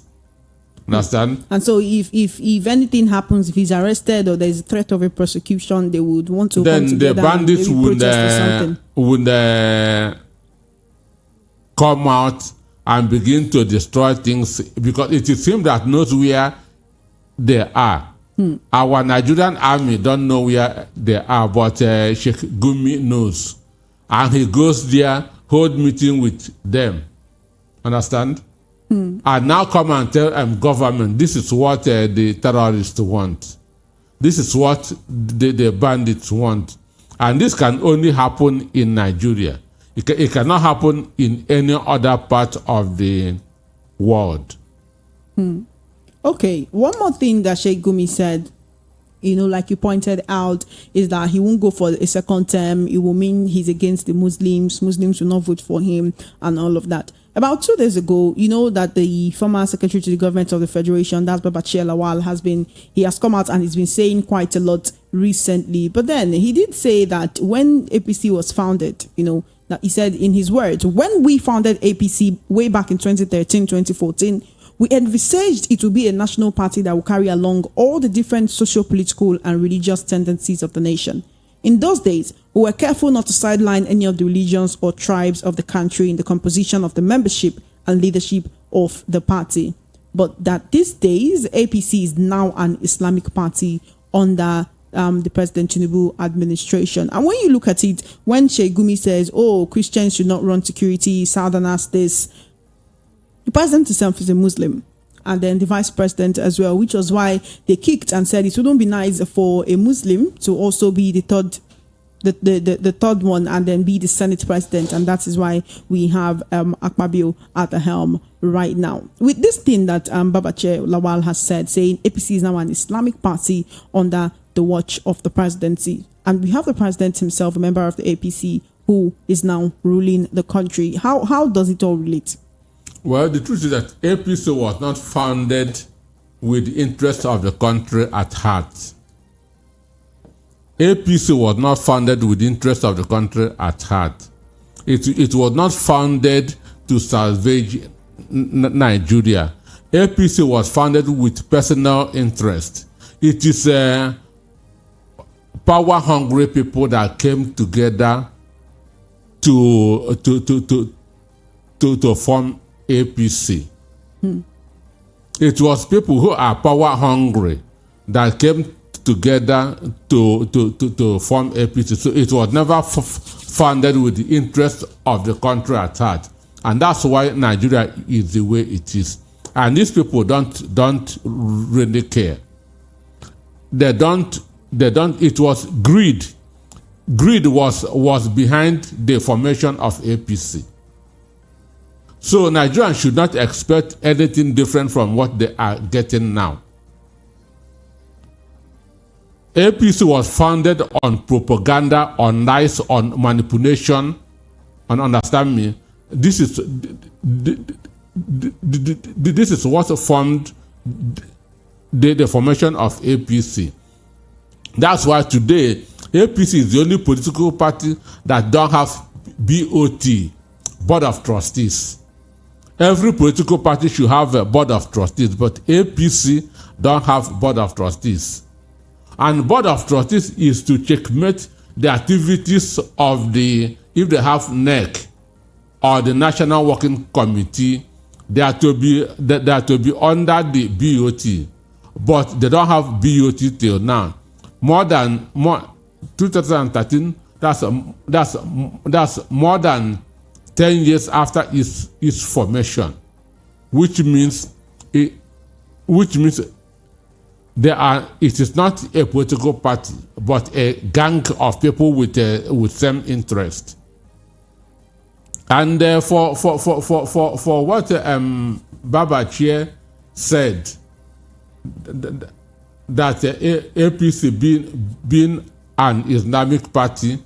Understand? And so if anything happens, if he's arrested or there's a threat of a prosecution, they would want to then come together the bandits and maybe protest or something. would come out and begin to destroy things because it is him that knows where they are. Our Nigerian army don't know where they are, but Sheikh Gumi knows. And he goes there, hold meeting with them. Understand? And now come and tell government, this is what the terrorists want. This is what the bandits want. And this can only happen in Nigeria. It cannot happen in any other part of the world. Okay, one more thing that Sheikh Gumi said, like you pointed out, is that he won't go for a second term. It will mean he's against the Muslims. Muslims will not vote for him and all of that. About 2 days ago, that the former secretary to the government of the Federation, that's Babachir Lawal, he has come out and he's been saying quite a lot recently. But then he did say that when APC was founded, that he said in his words, when we founded APC way back in 2013, 2014, we envisaged it would be a national party that will carry along all the different socio-political and religious tendencies of the nation. In those days, we were careful not to sideline any of the religions or tribes of the country in the composition of the membership and leadership of the party. But that these days, APC is now an Islamic party under the President Tinubu administration. And when you look at it, when Sheikh Gumi says, Christians should not run security, Southerners this, the president himself is a Muslim, and then the vice president as well, which was why they kicked and said it wouldn't be nice for a Muslim to also be the third one and then be the Senate president, and that is why we have Akpabio at the helm right now. With this thing that Babachir Lawal has said, saying APC is now an Islamic party under the watch of the presidency, and we have the president himself, a member of the APC, who is now ruling the country. How does it all relate? Well, the truth is that APC was not founded with the interests of the country at heart. APC was not founded with the interests of the country at heart. It was not founded to salvage Nigeria. APC was founded with personal interest. It is power-hungry people that came together to form APC. It was people who are power hungry that came together to form APC. So it was never funded with the interest of the country at heart, and that's why Nigeria is the way it is. And these people don't really care. They don't. It was greed. Greed was behind the formation of APC. So Nigerians should not expect anything different from what they are getting now. APC was founded on propaganda, on lies, on manipulation, and understand me. This is what formed the formation of APC. That's why today APC is the only political party that don't have BOT, Board of Trustees. Every political party should have a Board of Trustees, but APC don't have Board of Trustees. And Board of Trustees is to checkmate the activities of if they have NEC or the National Working Committee, they are to be under the BOT, but they don't have BOT till now. More 2013. That's more than 10 years after its formation, which means it is not a political party, but a gang of people with same interest. And for what Babachir said, that APC being an Islamic party,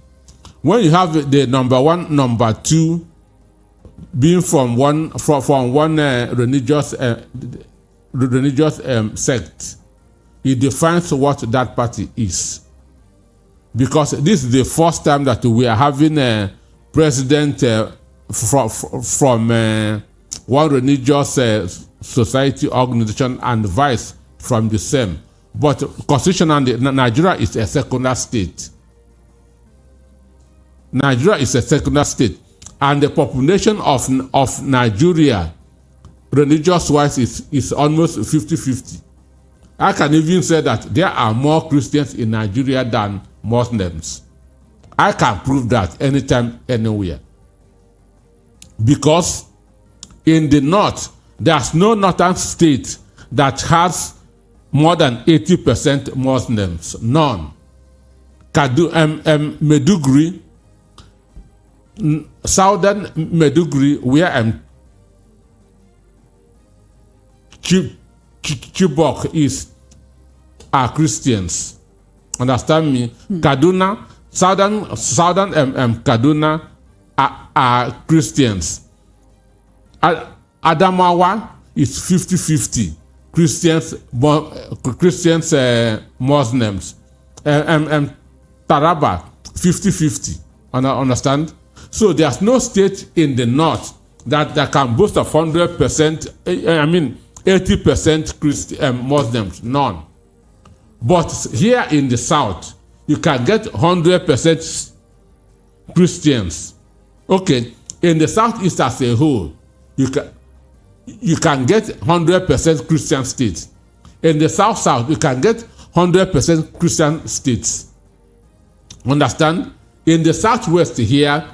when you have the number one, number two being from one religious sect, it defines what that party is. Because this is the first time that we are having a president from one religious society organization and vice from the same. But constitutionally, Nigeria is a secular state. Nigeria is a secular state, and the population of Nigeria, religious-wise, is almost 50-50. I can even say that there are more Christians in Nigeria than Muslims. I can prove that anytime, anywhere. Because in the north, there's no northern state that has more than 80% Muslims. None. Maiduguri, southern Maiduguri, where Chibok are Christians. Understand me? Kaduna, southern Kaduna are Christians. Adamawa is 50-50. Christians, Muslims. Taraba, 50-50. Understand? So there's no state in the north that can boast of 100%, 80% Christian Muslims. None. But here in the south, you can get 100% Christians. Okay, in the southeast as a whole, you can get 100% Christian states. In the south, you can get 100% Christian states. Understand? In the southwest here,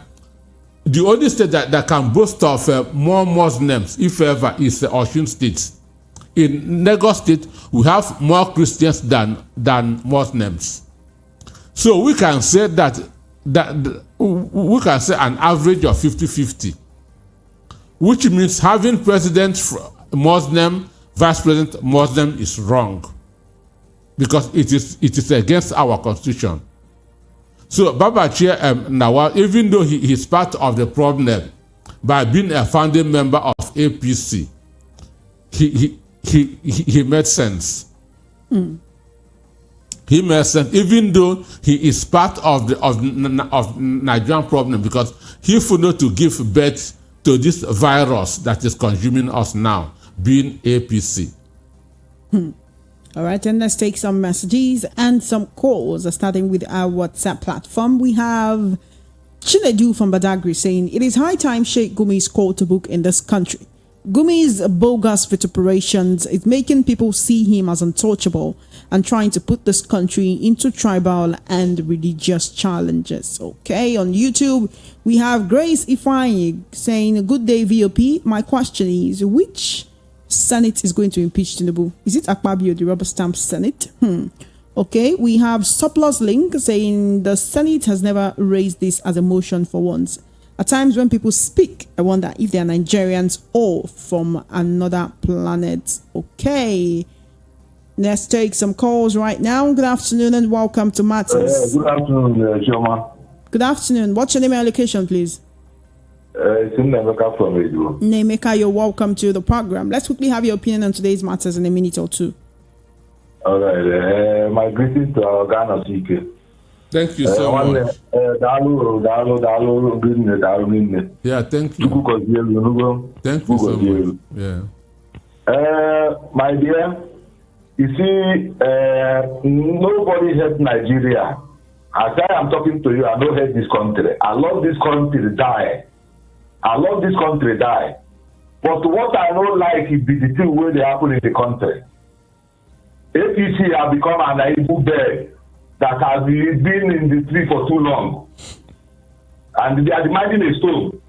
the only state that can boast of more Muslims, if ever, is Osun State. In Lagos State, we have more Christians than Muslims. So we can say that we can say an average of 50-50, which means having president Muslim, vice president Muslim is wrong, because it is against our constitution. So Babachir Lawal, even though he is part of the problem by being a founding member of APC, he made sense. He made sense, even though he is part of Nigerian problem, because he failed to give birth to this virus that is consuming us now, being APC. All right, and let's take some messages and some calls, starting with our WhatsApp platform. We have Chinedu from Badagry saying, it is high time Sheikh Gumi is called to book in this country. Gumi's bogus vituperations is making people see him as untouchable and trying to put this country into tribal and religious challenges. Okay, on YouTube, we have Grace Ifeanyi saying, good day, VOP. My question is, which Senate is going to impeach Tinubu? Is it Akpabio, the rubber stamp Senate? Okay, we have Surplus Link saying the Senate has never raised this as a motion for once. At times when people speak, I wonder if they are Nigerians or from another planet. Okay, let's take some calls right now. Good afternoon and welcome to Matters. Good afternoon, Ijeoma. Good afternoon. What's your name and location, please? It's Nemeka from Edo. Nemeka, you're welcome to the program. Let's quickly have your opinion on today's matters in a minute or two. All right. My greetings to our Ghana CK. Thank you so much. Yeah, thank you. Thank you so much. Yeah. My dear, you see, nobody helped Nigeria. As I am talking to you, I don't hate this country. I love this country die. I love this country die. But what I don't like is the thing where they happen in the country. APC have become an evil bird that has been in the tree for too long. And they are demanding a stone.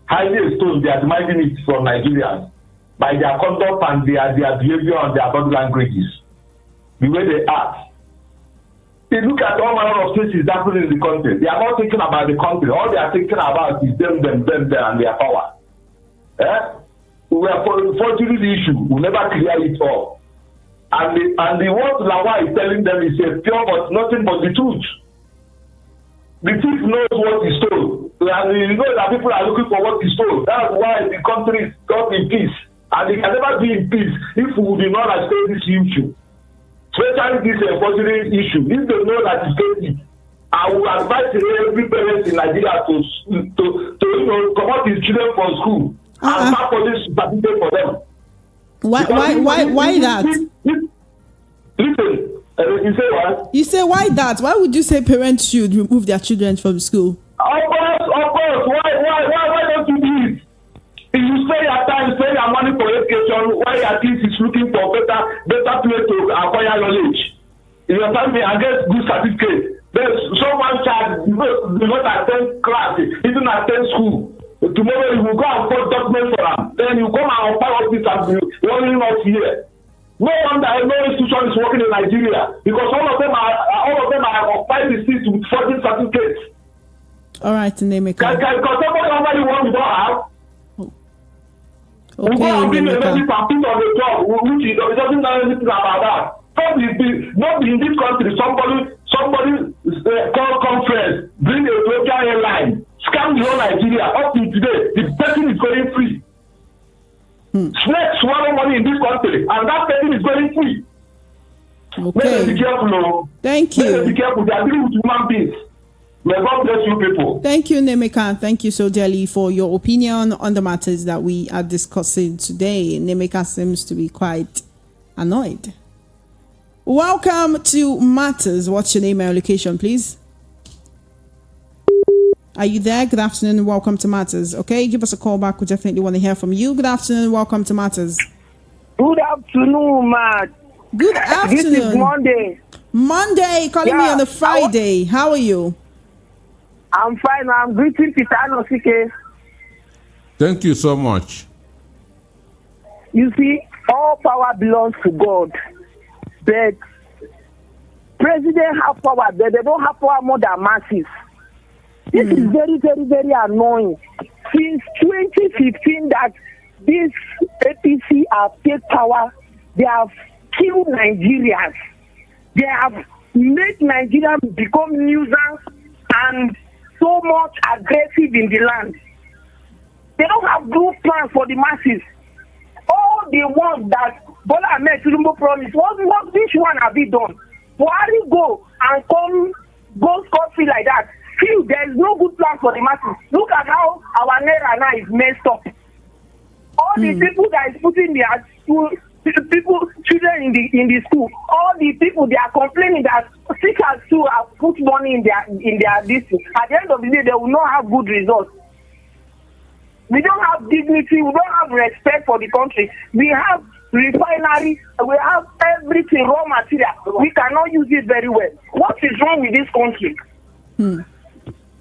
Hiding a stone, they are demanding it from Nigerians by their conduct and their behavior and their body languages. The way they act. They look at all manner of cases happening in the country. They are not thinking about the country. All they are thinking about is them, and their power. We are fortunately the issue. We'll never clear it all. And the what Lawal is telling them is a pure but nothing but the truth. The thief knows what he stole. And you know that people are looking for what he stole. That's why the country is not in peace. And they can never be in peace if we do not respect this issue. Especially this unfortunate issue. If they know that it's crazy, I will advise every parent in Nigeria to come out his children from school and start for this certificate for them. Why that? Listen, you say what? You say why that? Why would you say parents should remove their children from school? Of course. Why don't you do it? If you spend your time, spend your money for education, while your kids is looking for better place to acquire knowledge. You understand me? And get good certificate. There's someone child do not attend class, even attend school. Tomorrow you will go and put documents for them. Then you come and file office and be running off here. No wonder no institution is working in Nigeria because all of them are occupied the seats with 14 certificates. All right, Nemeka. Because somebody already one we don't have. Okay, we go and bring a lady and put on the job, which he doesn't know anything about that. Not in this country, somebody call conference, bring a local airline, scam the whole Nigeria. Up to today, the person is going free. Snakes swallow money in this country, and that person is going free. Okay. Let us be careful. Thank you. Let us be careful. They are dealing with human beings. May God bless you people. Thank you, Nemeka. Thank you so dearly for your opinion on the matters that we are discussing today. Nemeka seems to be quite annoyed. Welcome to Matters. What's your name and location, please? Are you there? Good afternoon. Welcome to Matters. Okay, give us a call back. We definitely want to hear from you. Good afternoon. Welcome to Matters. Good afternoon, Matt. Good afternoon. This is Monday. Monday, calling me on a Friday. How are you? I'm fine. I'm greeting Peter Anosike. Thank you so much. You see, all power belongs to God. But president have power, but they don't have power more than masses. This is very, very, very annoying. Since 2015 that this APC have taken power, they have killed Nigerians. They have made Nigerians become nuisance and so much aggressive in the land. They don't have good plans for the masses. All the ones that Bola Ahmed Tinubu promised, what this one have he done? Buhari go and go scot-free like that. Feel there is no good plan for the masses. Look at how our naira now is messed up. All the people that is putting their children in the school, all the people they are complaining that teachers too have put money in their district. At the end of the day, they will not have good results. We don't have dignity. We don't have respect for the country. We have refinery. We have everything, raw material. We cannot use it very well. What is wrong with this country?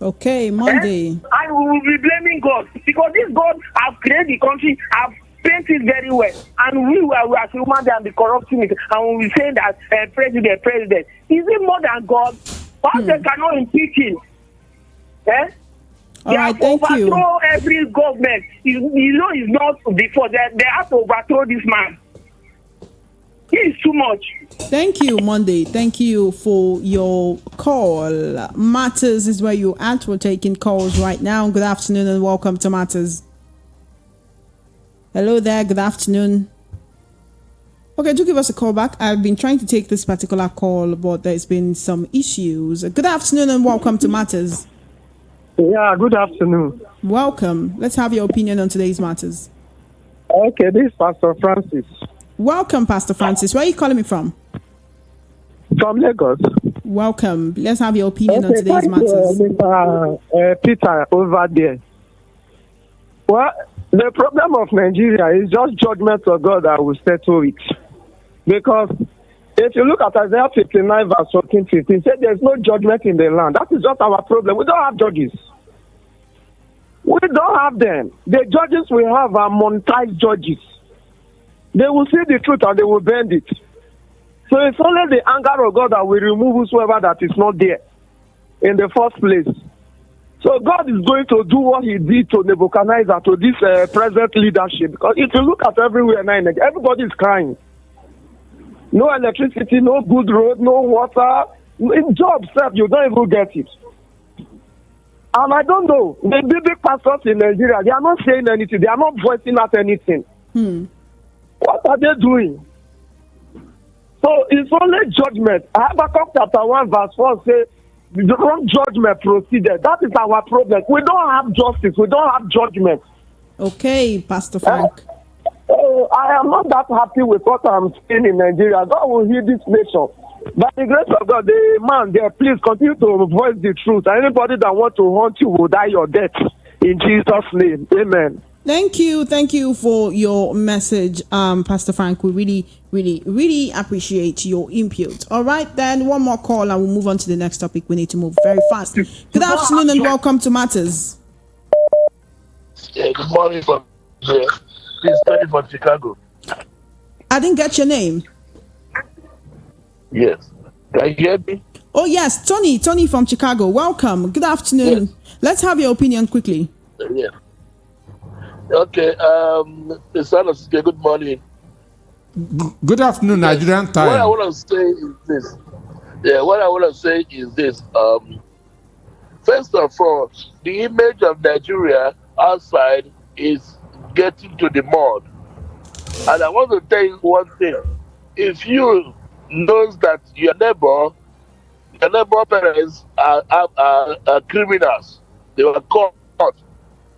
Okay, Monday. And we will be blaming God because this God have created the country, have painted it very well, and we as human beings be corrupting it, and we will say that president. Is it more than God? Why they cannot impeach him? All right, thank you. Overthrow every government. It's not before. They have to overthrow this man. He is too much. Thank you, Monday. Thank you for your call. Matters is where you're at. We're taking calls right now. Good afternoon and welcome to Matters. Hello there. Good afternoon. Okay, do give us a call back. I've been trying to take this particular call, but there's been some issues. Good afternoon and welcome to Matters. Yeah, good afternoon. Welcome. Let's have your opinion on today's matters. Okay, this is Pastor Francis Welcome, Pastor Francis. Where are you calling me from? from Lagos. Welcome. Let's have your opinion on today's thank matters. you, Mr. Peter over there. Well, the problem of Nigeria is just judgment of God that will settle it. Because if you look at Isaiah 59 verse 14, 15, say there's no judgment in the land. That is just our problem. We don't have judges. We don't have them. The judges we have are monetized judges. They will see the truth and they will bend it. So it's only the anger of God that will remove whosoever that is not there in the first place. So God is going to do what he did to Nebuchadnezzar, to this present leadership. Because if you look at everywhere now, everybody is crying. No electricity, no good road, no water. In jobs, you don't even get it. And I don't know, the big pastors in Nigeria, they are not saying anything. They are not voicing out anything. What are they doing? So it's only judgment. Habakkuk chapter 1 verse 4 says, the wrong judgment proceeded. That is our problem. We don't have justice. We don't have judgment. Okay, Pastor Frank. I am not that happy with what I'm seeing in Nigeria. God will heal this nation. By the grace of God, the man there, please continue to voice the truth. And anybody that wants to haunt you will die your death. In Jesus' name. Amen. Thank you for your message, Pastor Frank. We really appreciate your input. All right, then one more call and we'll move on to the next topic. We need to move very fast. Good afternoon and welcome to Matters. Yeah, good morning from here. This is Tony from Chicago. I didn't get your name. Yes. Can you hear me? Oh yes, Tony from Chicago. Welcome. Good afternoon. Yes. Let's have your opinion quickly. Yeah. Okay, the son of Sike, good morning. Good afternoon, Nigerian time. What I want to say is this. Yeah, what I want to say is this. First of all, the image of Nigeria outside is getting to the mud. And I want to tell you one thing. If you knows that your neighbor parents are criminals, they were caught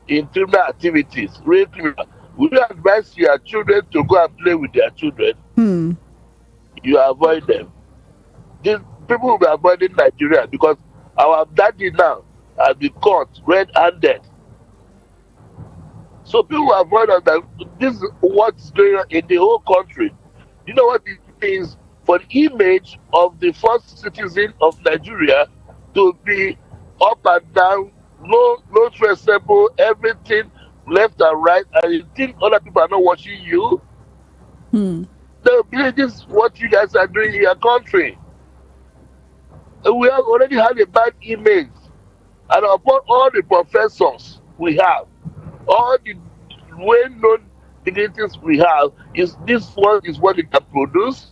in criminal activities, real criminal, would you advise your children to go and play with their children? You avoid them. These people will be avoiding Nigeria because our daddy now has been caught red-handed. So people avoid us. That this is what's going on in the whole country. You know what it means for the image of the first citizen of Nigeria to be up and down, no traceable, everything left and right, and you think other people are not watching you? They'll believe this is what you guys are doing in your country. And we have already had a bad image. And upon all the professors we have, all the well-known dignitaries we have, is this one is what it can produce.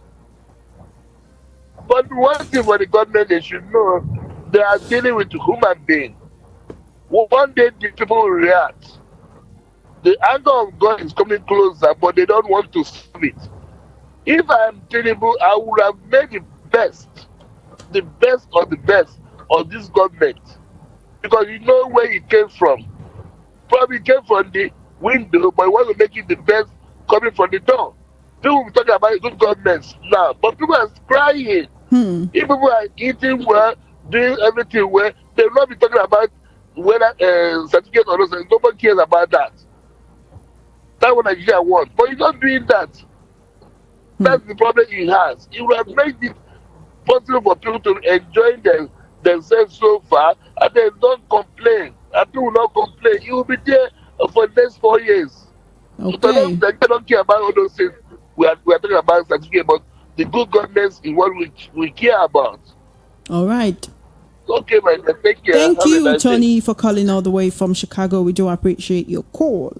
But one thing for the government, they should know, they are dealing with human beings. One day the people will react. The anger of God is coming closer, but they don't want to serve it. If I am Tinubu, I would have made the best of the best of this government. Because you know where it came from. Probably came from the window, but you want to make it the best coming from the door. People will be talking about good governments now, but people are crying. If people are eating well, doing everything well, they will not be talking about whether certificate or not. Nobody cares about that. That's what Nigeria wants. But he's not doing that. That's the problem he has. He would have made it possible for people to enjoy themselves so far, and they don't complain. And people will not complain. He will be there for the next 4 years. Okay. So they don't care about all those things. We are talking about certificate, but the good governance is what we care about. All right. Okay, my friend. Thank you. Thank Have a you, nice Tony, day. for calling all the way from Chicago. We do appreciate your call.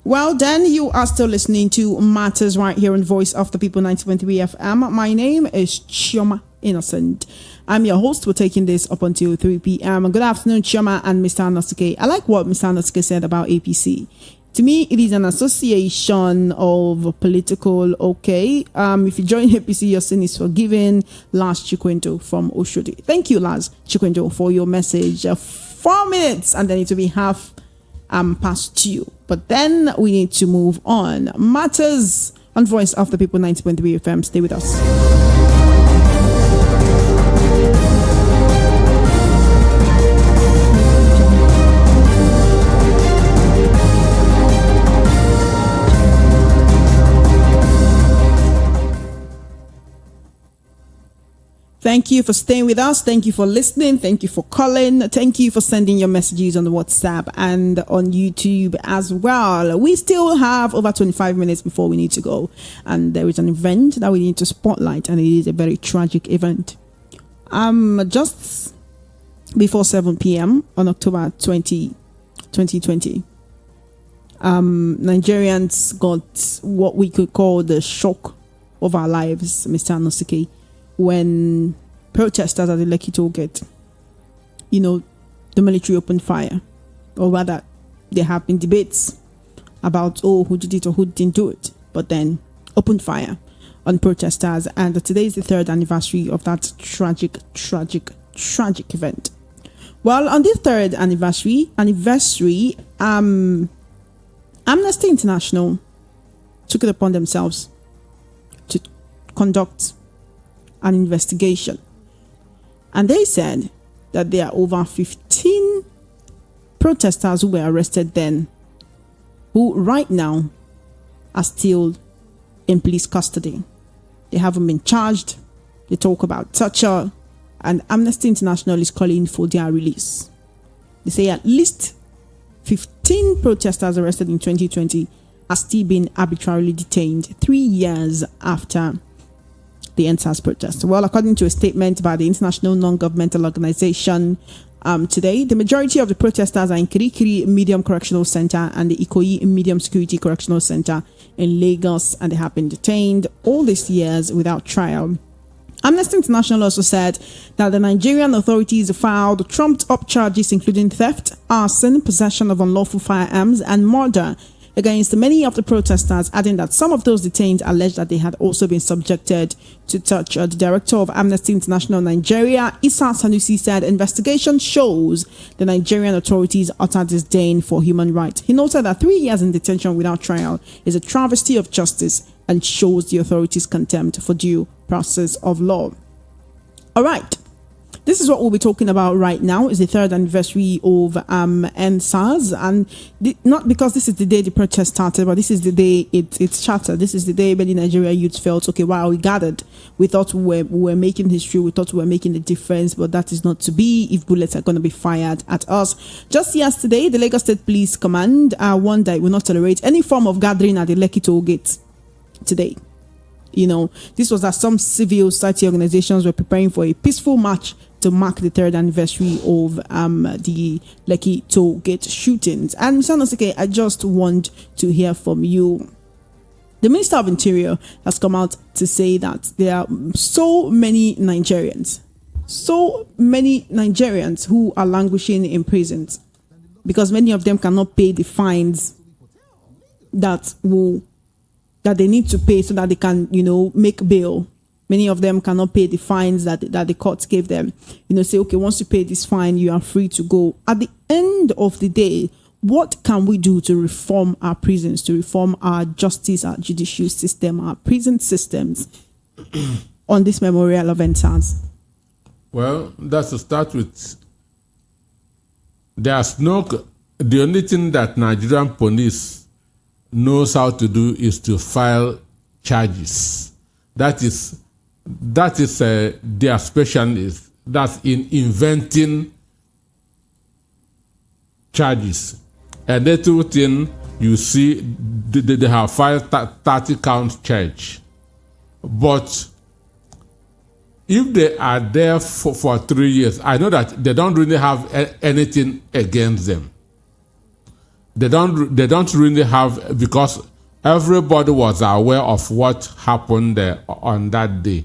Well, then you are still listening to Matters right here on Voice of the People 90.3 FM. My name is Ijeoma Innocent. I'm your host. We're taking this up until 3 p.m. Good afternoon, Chioma and Mr. Anosike. I like what Mr. Anosike said about APC. To me, it is an association of political, okay. If you join APC, your sin is forgiven. Lars Chikwendo from Oshodi. Thank you, Lars Chikwendo, for your message. 4 minutes, and then it will be half past 2. But then we need to move on. Matters on Voice of the People 90.3 FM. Stay with us. Thank you for staying with us. Thank you for listening. Thank you for calling. Thank you for sending your messages on the WhatsApp and on YouTube as well. We still have over 25 minutes before we need to go. And there is an event that we need to spotlight, and it is a very tragic event. Just before 7 p.m. on October 2020, Nigerians got what we could call the shock of our lives, Mr. Anosike, when protesters at the Lekki toll gate, the military opened fire, or rather, there have been debates about who did it or who didn't do it, but then opened fire on protesters, and today is the 3rd anniversary of that tragic event. Well, on this 3rd anniversary, Amnesty International took it upon themselves to conduct an investigation, and they said that there are over 15 protesters who were arrested then, who right now are still in police custody. They haven't been charged. They talk about torture, and Amnesty International is calling for their release. They say at least 15 protesters arrested in 2020 are still being arbitrarily detained 3 years after the NSAS protest. Well, according to a statement by the International Non-Governmental Organization, today, the majority of the protesters are in Kirikiri Medium Correctional Center and the Ikoyi Medium Security Correctional Center in Lagos, and they have been detained all these years without trial. Amnesty International also said that the Nigerian authorities filed trumped-up charges including theft, arson, possession of unlawful firearms, and murder against many of the protesters, adding that some of those detained alleged that they had also been subjected to torture. The director of Amnesty International Nigeria, Issa Sanusi, said investigation shows the Nigerian authorities utter disdain for human rights. He noted that 3 years in detention without trial is a travesty of justice and shows the authorities' contempt for due process of law. All right. This is what we'll be talking about right now. Is the 3rd anniversary of NSAS, and not because this is the day the protest started, but this is the day it started. This is the day many Nigerian youths felt, okay, wow, we gathered. We thought we were making history. We thought we were making a difference, but that is not to be if bullets are going to be fired at us. Just yesterday, the Lagos State Police Command warned that it will not tolerate any form of gathering at the Lekki toll gate today. This was as some civil society organizations were preparing for a peaceful march to mark the 3rd anniversary of the Lekki toll gate shootings. And Mr. Anosike, I just want to hear from you. The Minister of Interior has come out to say that there are so many Nigerians who are languishing in prisons because many of them cannot pay the fines that they need to pay so that they can, make bail. Many of them cannot pay the fines that the courts gave them. Say, okay, once you pay this fine, you are free to go. At the end of the day, what can we do to reform our prisons, to reform our justice, our judicial system, our prison systems on this memorial of NSAS? Well, that's to start with. The only thing that Nigerian police knows how to do is to file charges. That is their specialist. That's in inventing charges. And the two thing you see, they have filed 30 count charge. But if they are there for 3 years, I know that they don't really have anything against them. They don't really have, because everybody was aware of what happened there on that day.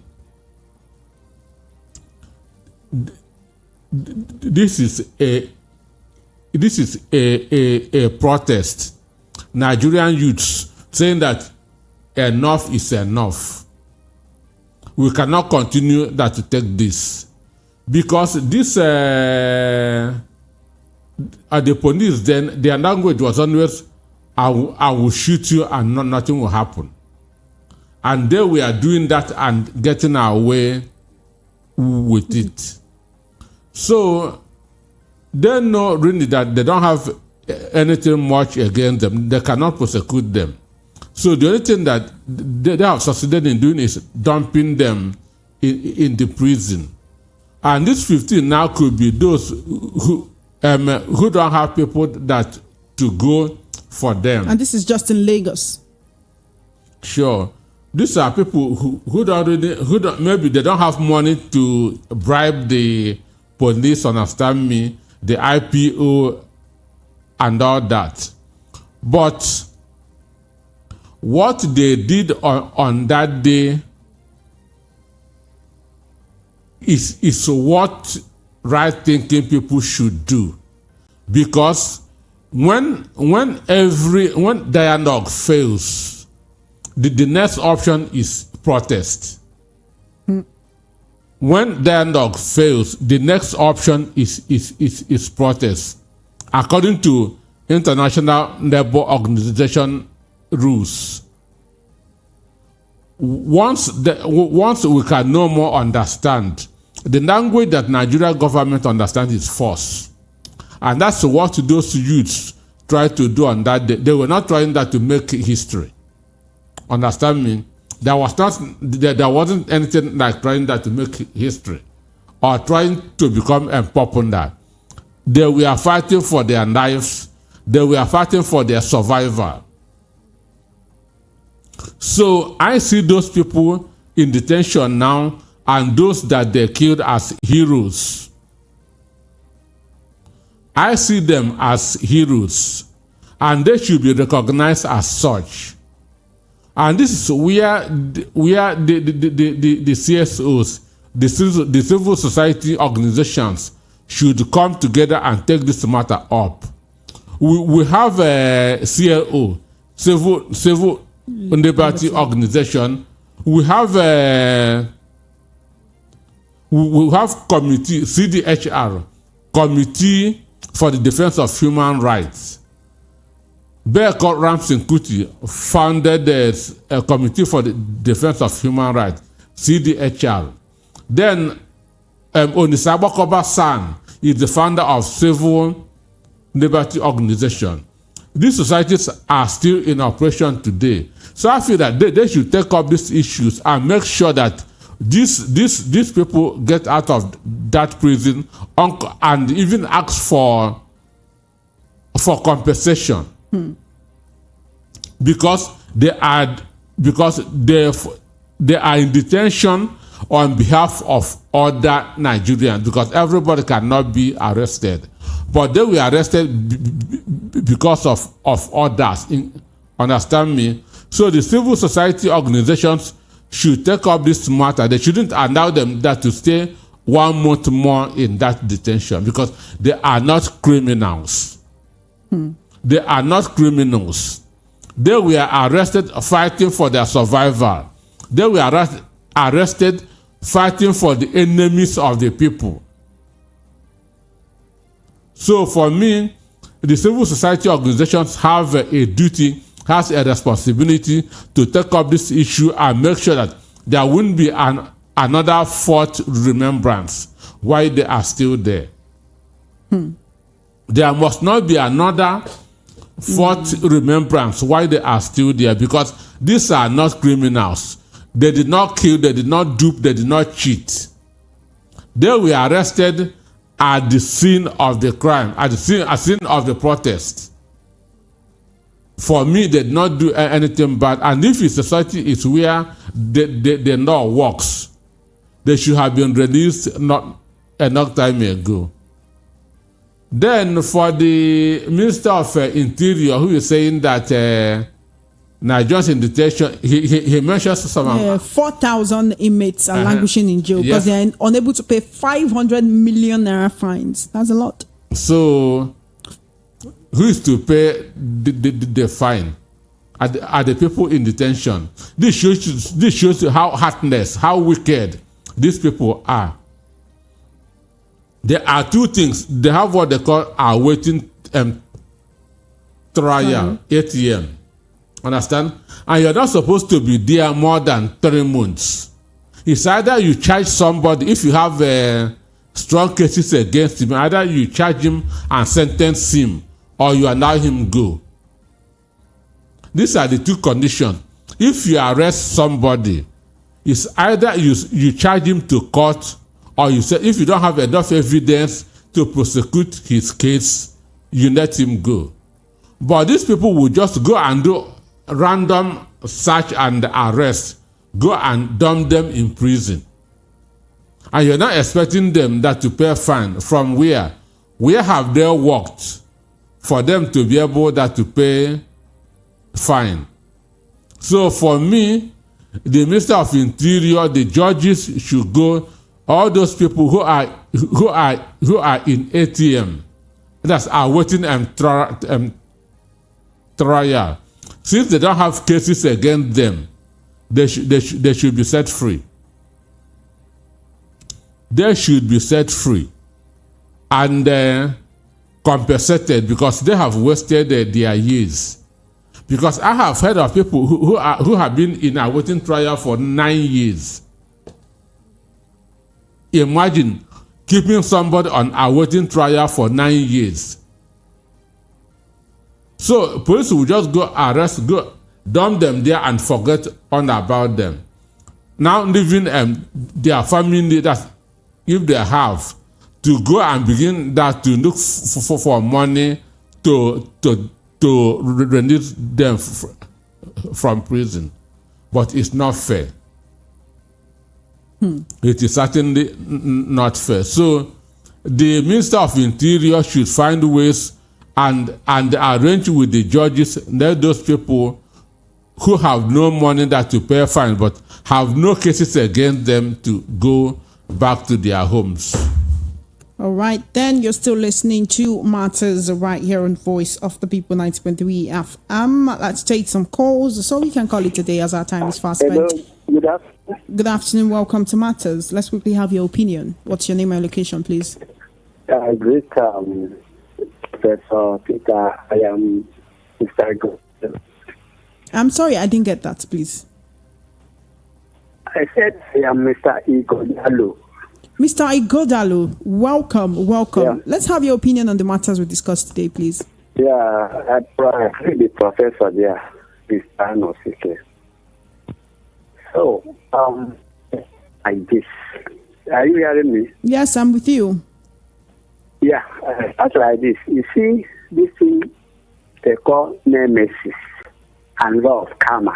This is a protest Nigerian youths saying that enough is enough. We cannot continue that to take this. Because this, the police, then their language was always, I will shoot you and nothing will happen. And they were doing that and getting our way with it. So they know really that they don't have anything much against them. They cannot prosecute them. So the only thing that they have succeeded in doing is dumping them in the prison. And this 15 now could be those who don't have people that to go for them. And this is just in Lagos. Sure. These are people who don't maybe they don't have money to bribe the police, understand me, the IPO and all that. But what they did on that day is what right thinking people should do. Because when dialogue fails, the next option is protest. When dialogue fails, the next option is protest, according to International Labour Organization rules. Once we can no more understand, the language that Nigerian government understands is force. And that's what those youths try to do on that day. They were not trying that to make history. Understand me? There wasn't anything like trying that to make history or trying to become popular. They were fighting for their lives. They were fighting for their survival. So I see those people in detention now and those that they killed as heroes. I see them as heroes and they should be recognized as such. And this is where the CSOs, the civil society organizations should come together and take this matter up. We have a CLO, Civil Liberty Organization. We have committee, CDHR, Committee for the Defense of Human Rights. Bearcott Ramsey Kuti founded a Committee for the Defense of Human Rights, CDHR. Then Onisaba Koba-san is the founder of Civil Liberty Organization. These societies are still in operation today. So I feel that they should take up these issues and make sure that these people get out of that prison and even ask for compensation. Because they are in detention on behalf of other Nigerians, because everybody cannot be arrested, but they were arrested because of others. Understand me? So the civil society organizations should take up this matter. They shouldn't allow them that to stay 1 month more in that detention, because they are not criminals. They are not criminals. They were arrested fighting for their survival. They were arrested fighting for the enemies of the people. So for me, the civil society organizations have a duty, has a responsibility to take up this issue and make sure that there won't be another fourth remembrance while they are still there. There must not be another fourth remembrance while they are still there, because these are not criminals. They did not kill, they did not dupe, they did not cheat. They were arrested at the scene of the crime, at the scene of the protest. For me, they did not do anything bad. And if a society is where the law works, they should have been released not enough time ago. Then for the Minister of Interior, who is saying that Nigerians in detention, he mentions some 4,000 inmates are languishing in jail because they are unable to pay 500 million naira fines. That's a lot. So who is to pay the fine are the people in detention. This shows you how heartless, how wicked these people are. There are two things. They have what they call awaiting trial, ATM. Understand? And you're not supposed to be there more than 3 months. It's either you charge somebody, if you have strong cases against him, either you charge him and sentence him, or you allow him go. These are the two conditions. If you arrest somebody, it's either you charge him to court, or you say if you don't have enough evidence to prosecute his case, you let him go. But these people will just go and do random search and arrest, go and dump them in prison. And you're not expecting them that to pay fine from where? Where have they worked for them to be able that to pay fine? So for me, the Minister of Interior, the judges should go. All those people who are in ATM, that's awaiting trial. Since they don't have cases against them, they should be set free. They should be set free and compensated because they have wasted their years. Because I have heard of people who have been in awaiting trial for 9 years. Imagine keeping somebody on awaiting trial for 9 years. So police will just go arrest, go dump them there and forget all about them. Now leaving their family that if they have to go and begin that to look for money to release them from prison. But it's not fair. It is certainly not fair. So the Minister of Interior should find ways and arrange with the judges, let those people who have no money that to pay fine but have no cases against them to go back to their homes. All right, then you're still listening to Matters right here on Voice of the People 90.3 FM. Let's take some calls so we can call it a day as our time is fast spent. Good afternoon. Good afternoon, welcome to Matters. Let's quickly have your opinion. What's your name and location, please? Great, Professor Peter. I am Mr. Egwuatu. I'm sorry, I didn't get that, please. I said I am Mr. Egwuatu. Mr. Egwuatu, welcome. Yeah. Let's have your opinion on the matters we discussed today, please. Yeah, I agree the professor there, Mr. Nosike. So, like this. Are you hearing me? Yes, I'm with you. Yeah, that's like this. You see, this thing they call nemesis and law of karma.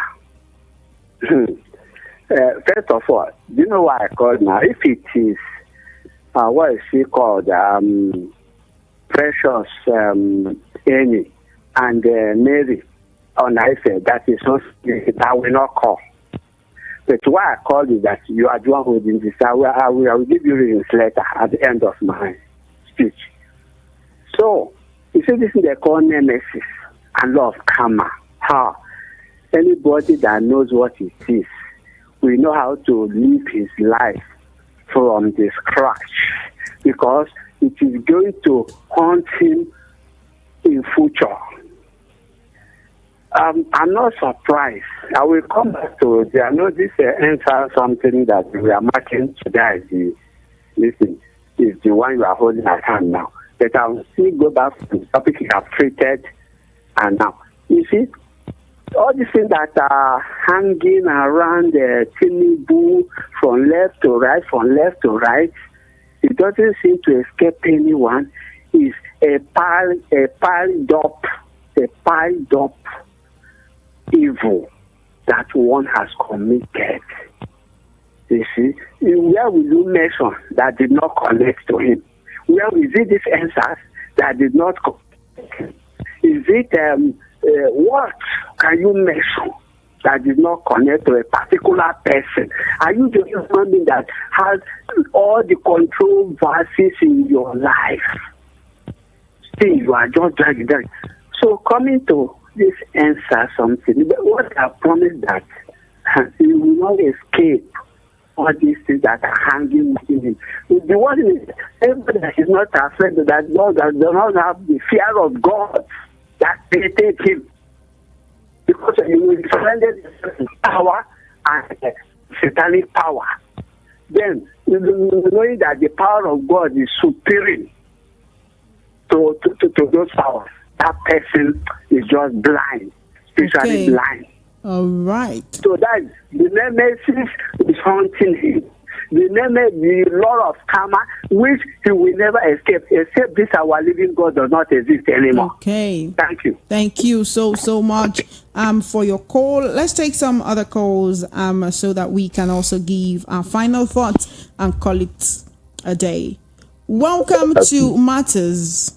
First of all, do you know why I called now? If it is, what is she called? Precious Annie and Mary on I said that is not, I will not call. But why I called is that you are the one holding this. I will give you readings later at the end of my speech. So, you see, this is the call nemesis and law of karma. How? Anybody that knows what it is, we know how to live his life from the scratch because it is going to haunt him in future. I'm not surprised. I will come back to it. I know this answer something that we are marking today. Listen, is the one you are holding at hand now. But I will still go back to the topic you have treated and now. You see, all these things that are hanging around Tinubu from left to right, it doesn't seem to escape anyone. It's a piled up evil that one has committed. You see, where will you mention that did not connect to him? Where is it this answers that did not connect to him? Is it what can you mention that did not connect to a particular person? Are you the human being that has all the controversies in your life? thing you are just dragging. So coming to this answer something, but what I promised that you will not escape all these things that are hanging within him. The one is everybody that is not afraid that God does not have the fear of God that created him. Because you will surrender the power and satanic power. Then knowing that the power of God is superior to those powers, that person is just blind, spiritually blind. All right. So that the nemesis is haunting him. The law of karma, which he will never escape, except this our living God does not exist anymore. Okay. Thank you. Thank you so much for your call. Let's take some other calls so that we can also give our final thoughts and call it a day. Welcome to Matters.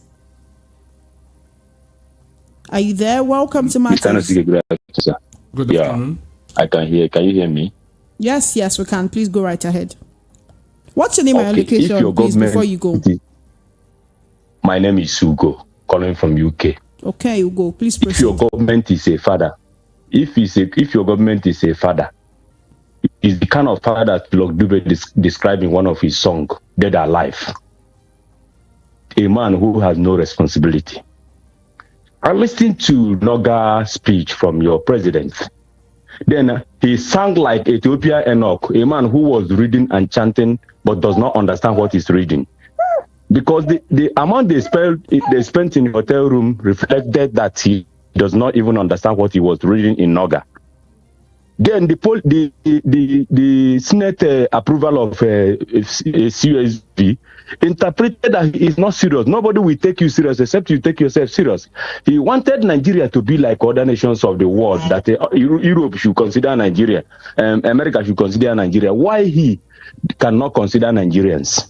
Are you there? Welcome to Matters. Good afternoon. I can hear. Can you hear me? Yes, we can. Please go right ahead. What's your name and Okay. your location, please, before you go? My name is Ugo, calling from UK. Okay, Ugo, please proceed. If your government is a father, if your government is a father, it's the kind of father that Lord Dube described in one of his songs, Dead or Alive. A man who has no responsibility. I listened to Noga's speech from your president. Then he sang like Ethiopia Enoch, a man who was reading and chanting but does not understand what he's reading. Because the amount they spent in the hotel room reflected that he does not even understand what he was reading in Noga. Then the Senate approval of CUSV interpreted that he is not serious. Nobody will take you serious except you take yourself serious. He wanted Nigeria to be like other nations of the world, that Europe should consider Nigeria, America should consider Nigeria. Why he cannot consider Nigerians?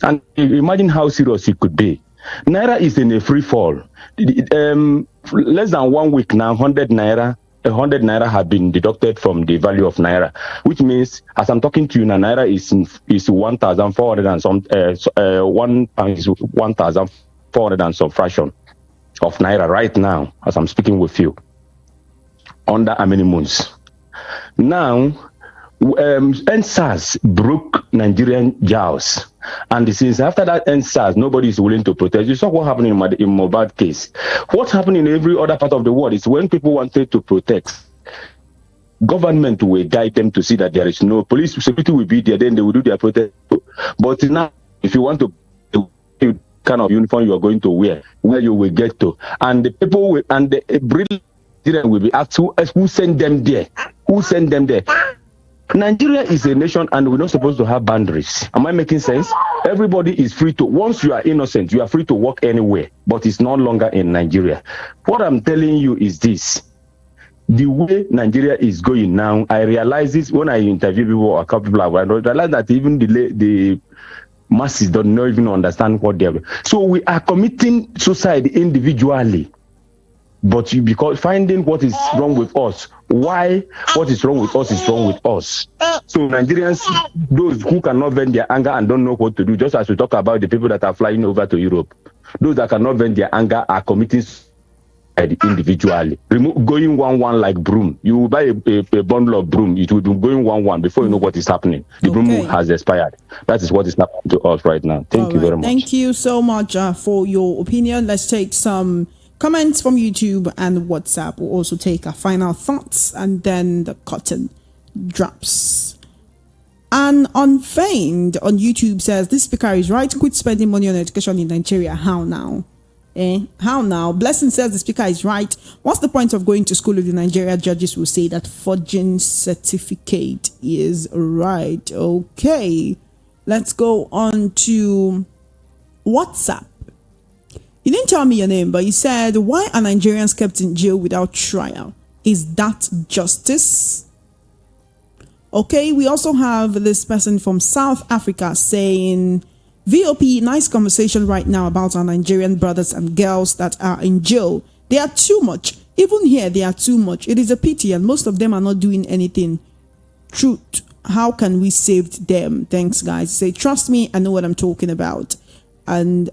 And imagine how serious he could be. Naira is in a free fall. Less than 1 week now, 100 Naira have been deducted from the value of Naira, which means, as I'm talking to you now, Naira is 1,400 and some 1,400 and some fraction of Naira right now, as I'm speaking with you. Under how many months? Now, NSAS broke Nigerian jaws, and since after that NSAS, nobody is willing to protest. You saw what happened in Mohbad case. What happened in every other part of the world is when people wanted to protect, government will guide them to see that there is no police security will be there, then they will do their protest. But now, if you want to kind of uniform you are going to wear, where you will get to, and the people will, and the brilliant will be asked who sent them there? Who sent them there? Nigeria is a nation and we're not supposed to have boundaries. Am I making sense? Everybody is free to, once you are innocent, you are free to walk anywhere, but it's no longer in Nigeria. What I'm telling you is this. The way Nigeria is going now, I realize this when I interview people or a couple of people, I realize that even the masses don't even understand what they're doing. So we are committing suicide individually. But because finding what is wrong with us, why what is wrong with us is wrong with us. So Nigerians, those who cannot vent their anger and don't know what to do, just as we talk about the people that are flying over to Europe, those that cannot vent their anger are committing suicide individually. Going 1-1 like broom. You will buy a bundle of broom, it will be going 1-1 before you know what is happening. The broom has expired. That is what is happening to us right now. Thank you very much. Thank you so much for your opinion. Let's take some comments from YouTube and WhatsApp. We'll also take our final thoughts and then the curtain drops. And Unfeigned on YouTube says, this speaker is right. Quit spending money on education in Nigeria. How now? How now? Blessing says the speaker is right. What's the point of going to school if the Nigeria judges will say that forging certificate is right? Okay. Let's go on to WhatsApp. You didn't tell me your name, but you said, why are Nigerians kept in jail without trial? Is that justice? Okay, we also have this person from South Africa saying, VOP, nice conversation right now about our Nigerian brothers and girls that are in jail. They are too much. Even here, they are too much. It is a pity, and most of them are not doing anything. Truth, how can we save them? Thanks, guys. Say, trust me, I know what I'm talking about. And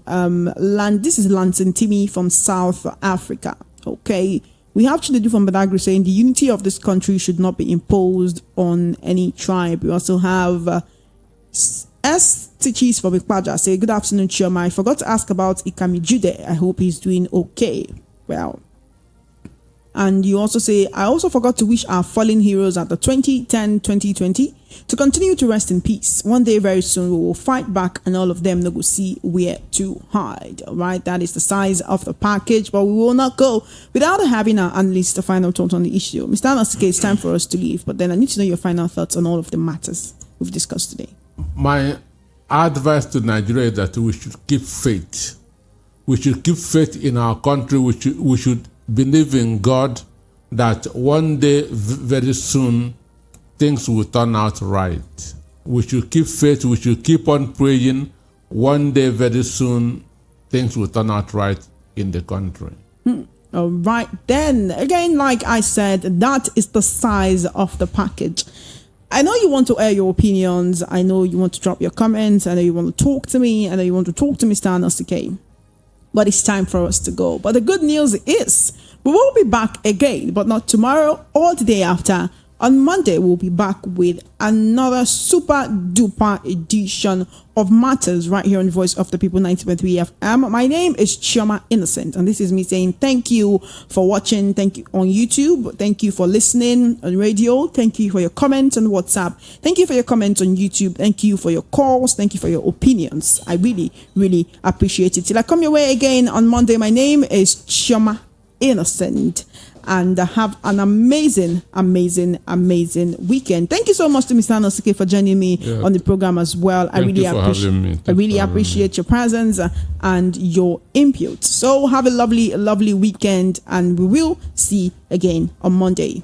this is Lanson Timmy from South Africa. Okay. We have Chinedu from Badagry saying the unity of this country should not be imposed on any tribe. We also have S. Tichis from Ikpaja say, good afternoon, Chioma. I forgot to ask about Ikami Jude. I hope he's doing okay. Well, and you also say, I also forgot to wish our fallen heroes at the 2010-2020 to continue to rest in peace. One day very soon we will fight back and all of them no go see where to hide. All right, that is the size of the package, but we will not go without having our analyst the final thought on the issue. Mr. Anasike, it's time for us to leave, but then I need to know your final thoughts on all of the matters we've discussed today. My advice to Nigeria is that we should keep faith. We should keep faith in our country. We should believe in God that one day, very soon, things will turn out right. We should keep faith. We should keep on praying. One day, very soon, things will turn out right in the country. All right, then again, like I said, that is the size of the package. I know you want to air your opinions. I know you want to drop your comments. I know you want to talk to me. I know you want to talk to Mr. Anasike. But it's time for us to go. But the good news is we will be back again, but not tomorrow or the day after. On Monday, we'll be back with another super duper edition of Matters right here on Voice of the People 90.3 FM. My name is Ijeoma Innocent, and this is me saying thank you for watching. Thank you on YouTube. Thank you for listening on radio. Thank you for your comments on WhatsApp. Thank you for your comments on YouTube. Thank you for your calls. Thank you for your opinions. I really, really appreciate it. Till I come your way again on Monday, my name is Ijeoma Innocent. And have an amazing weekend. Thank you so much to Mr. Anasike for joining me on the program as well. I really appreciate your presence and your input. So have a lovely weekend, and we will see again on Monday.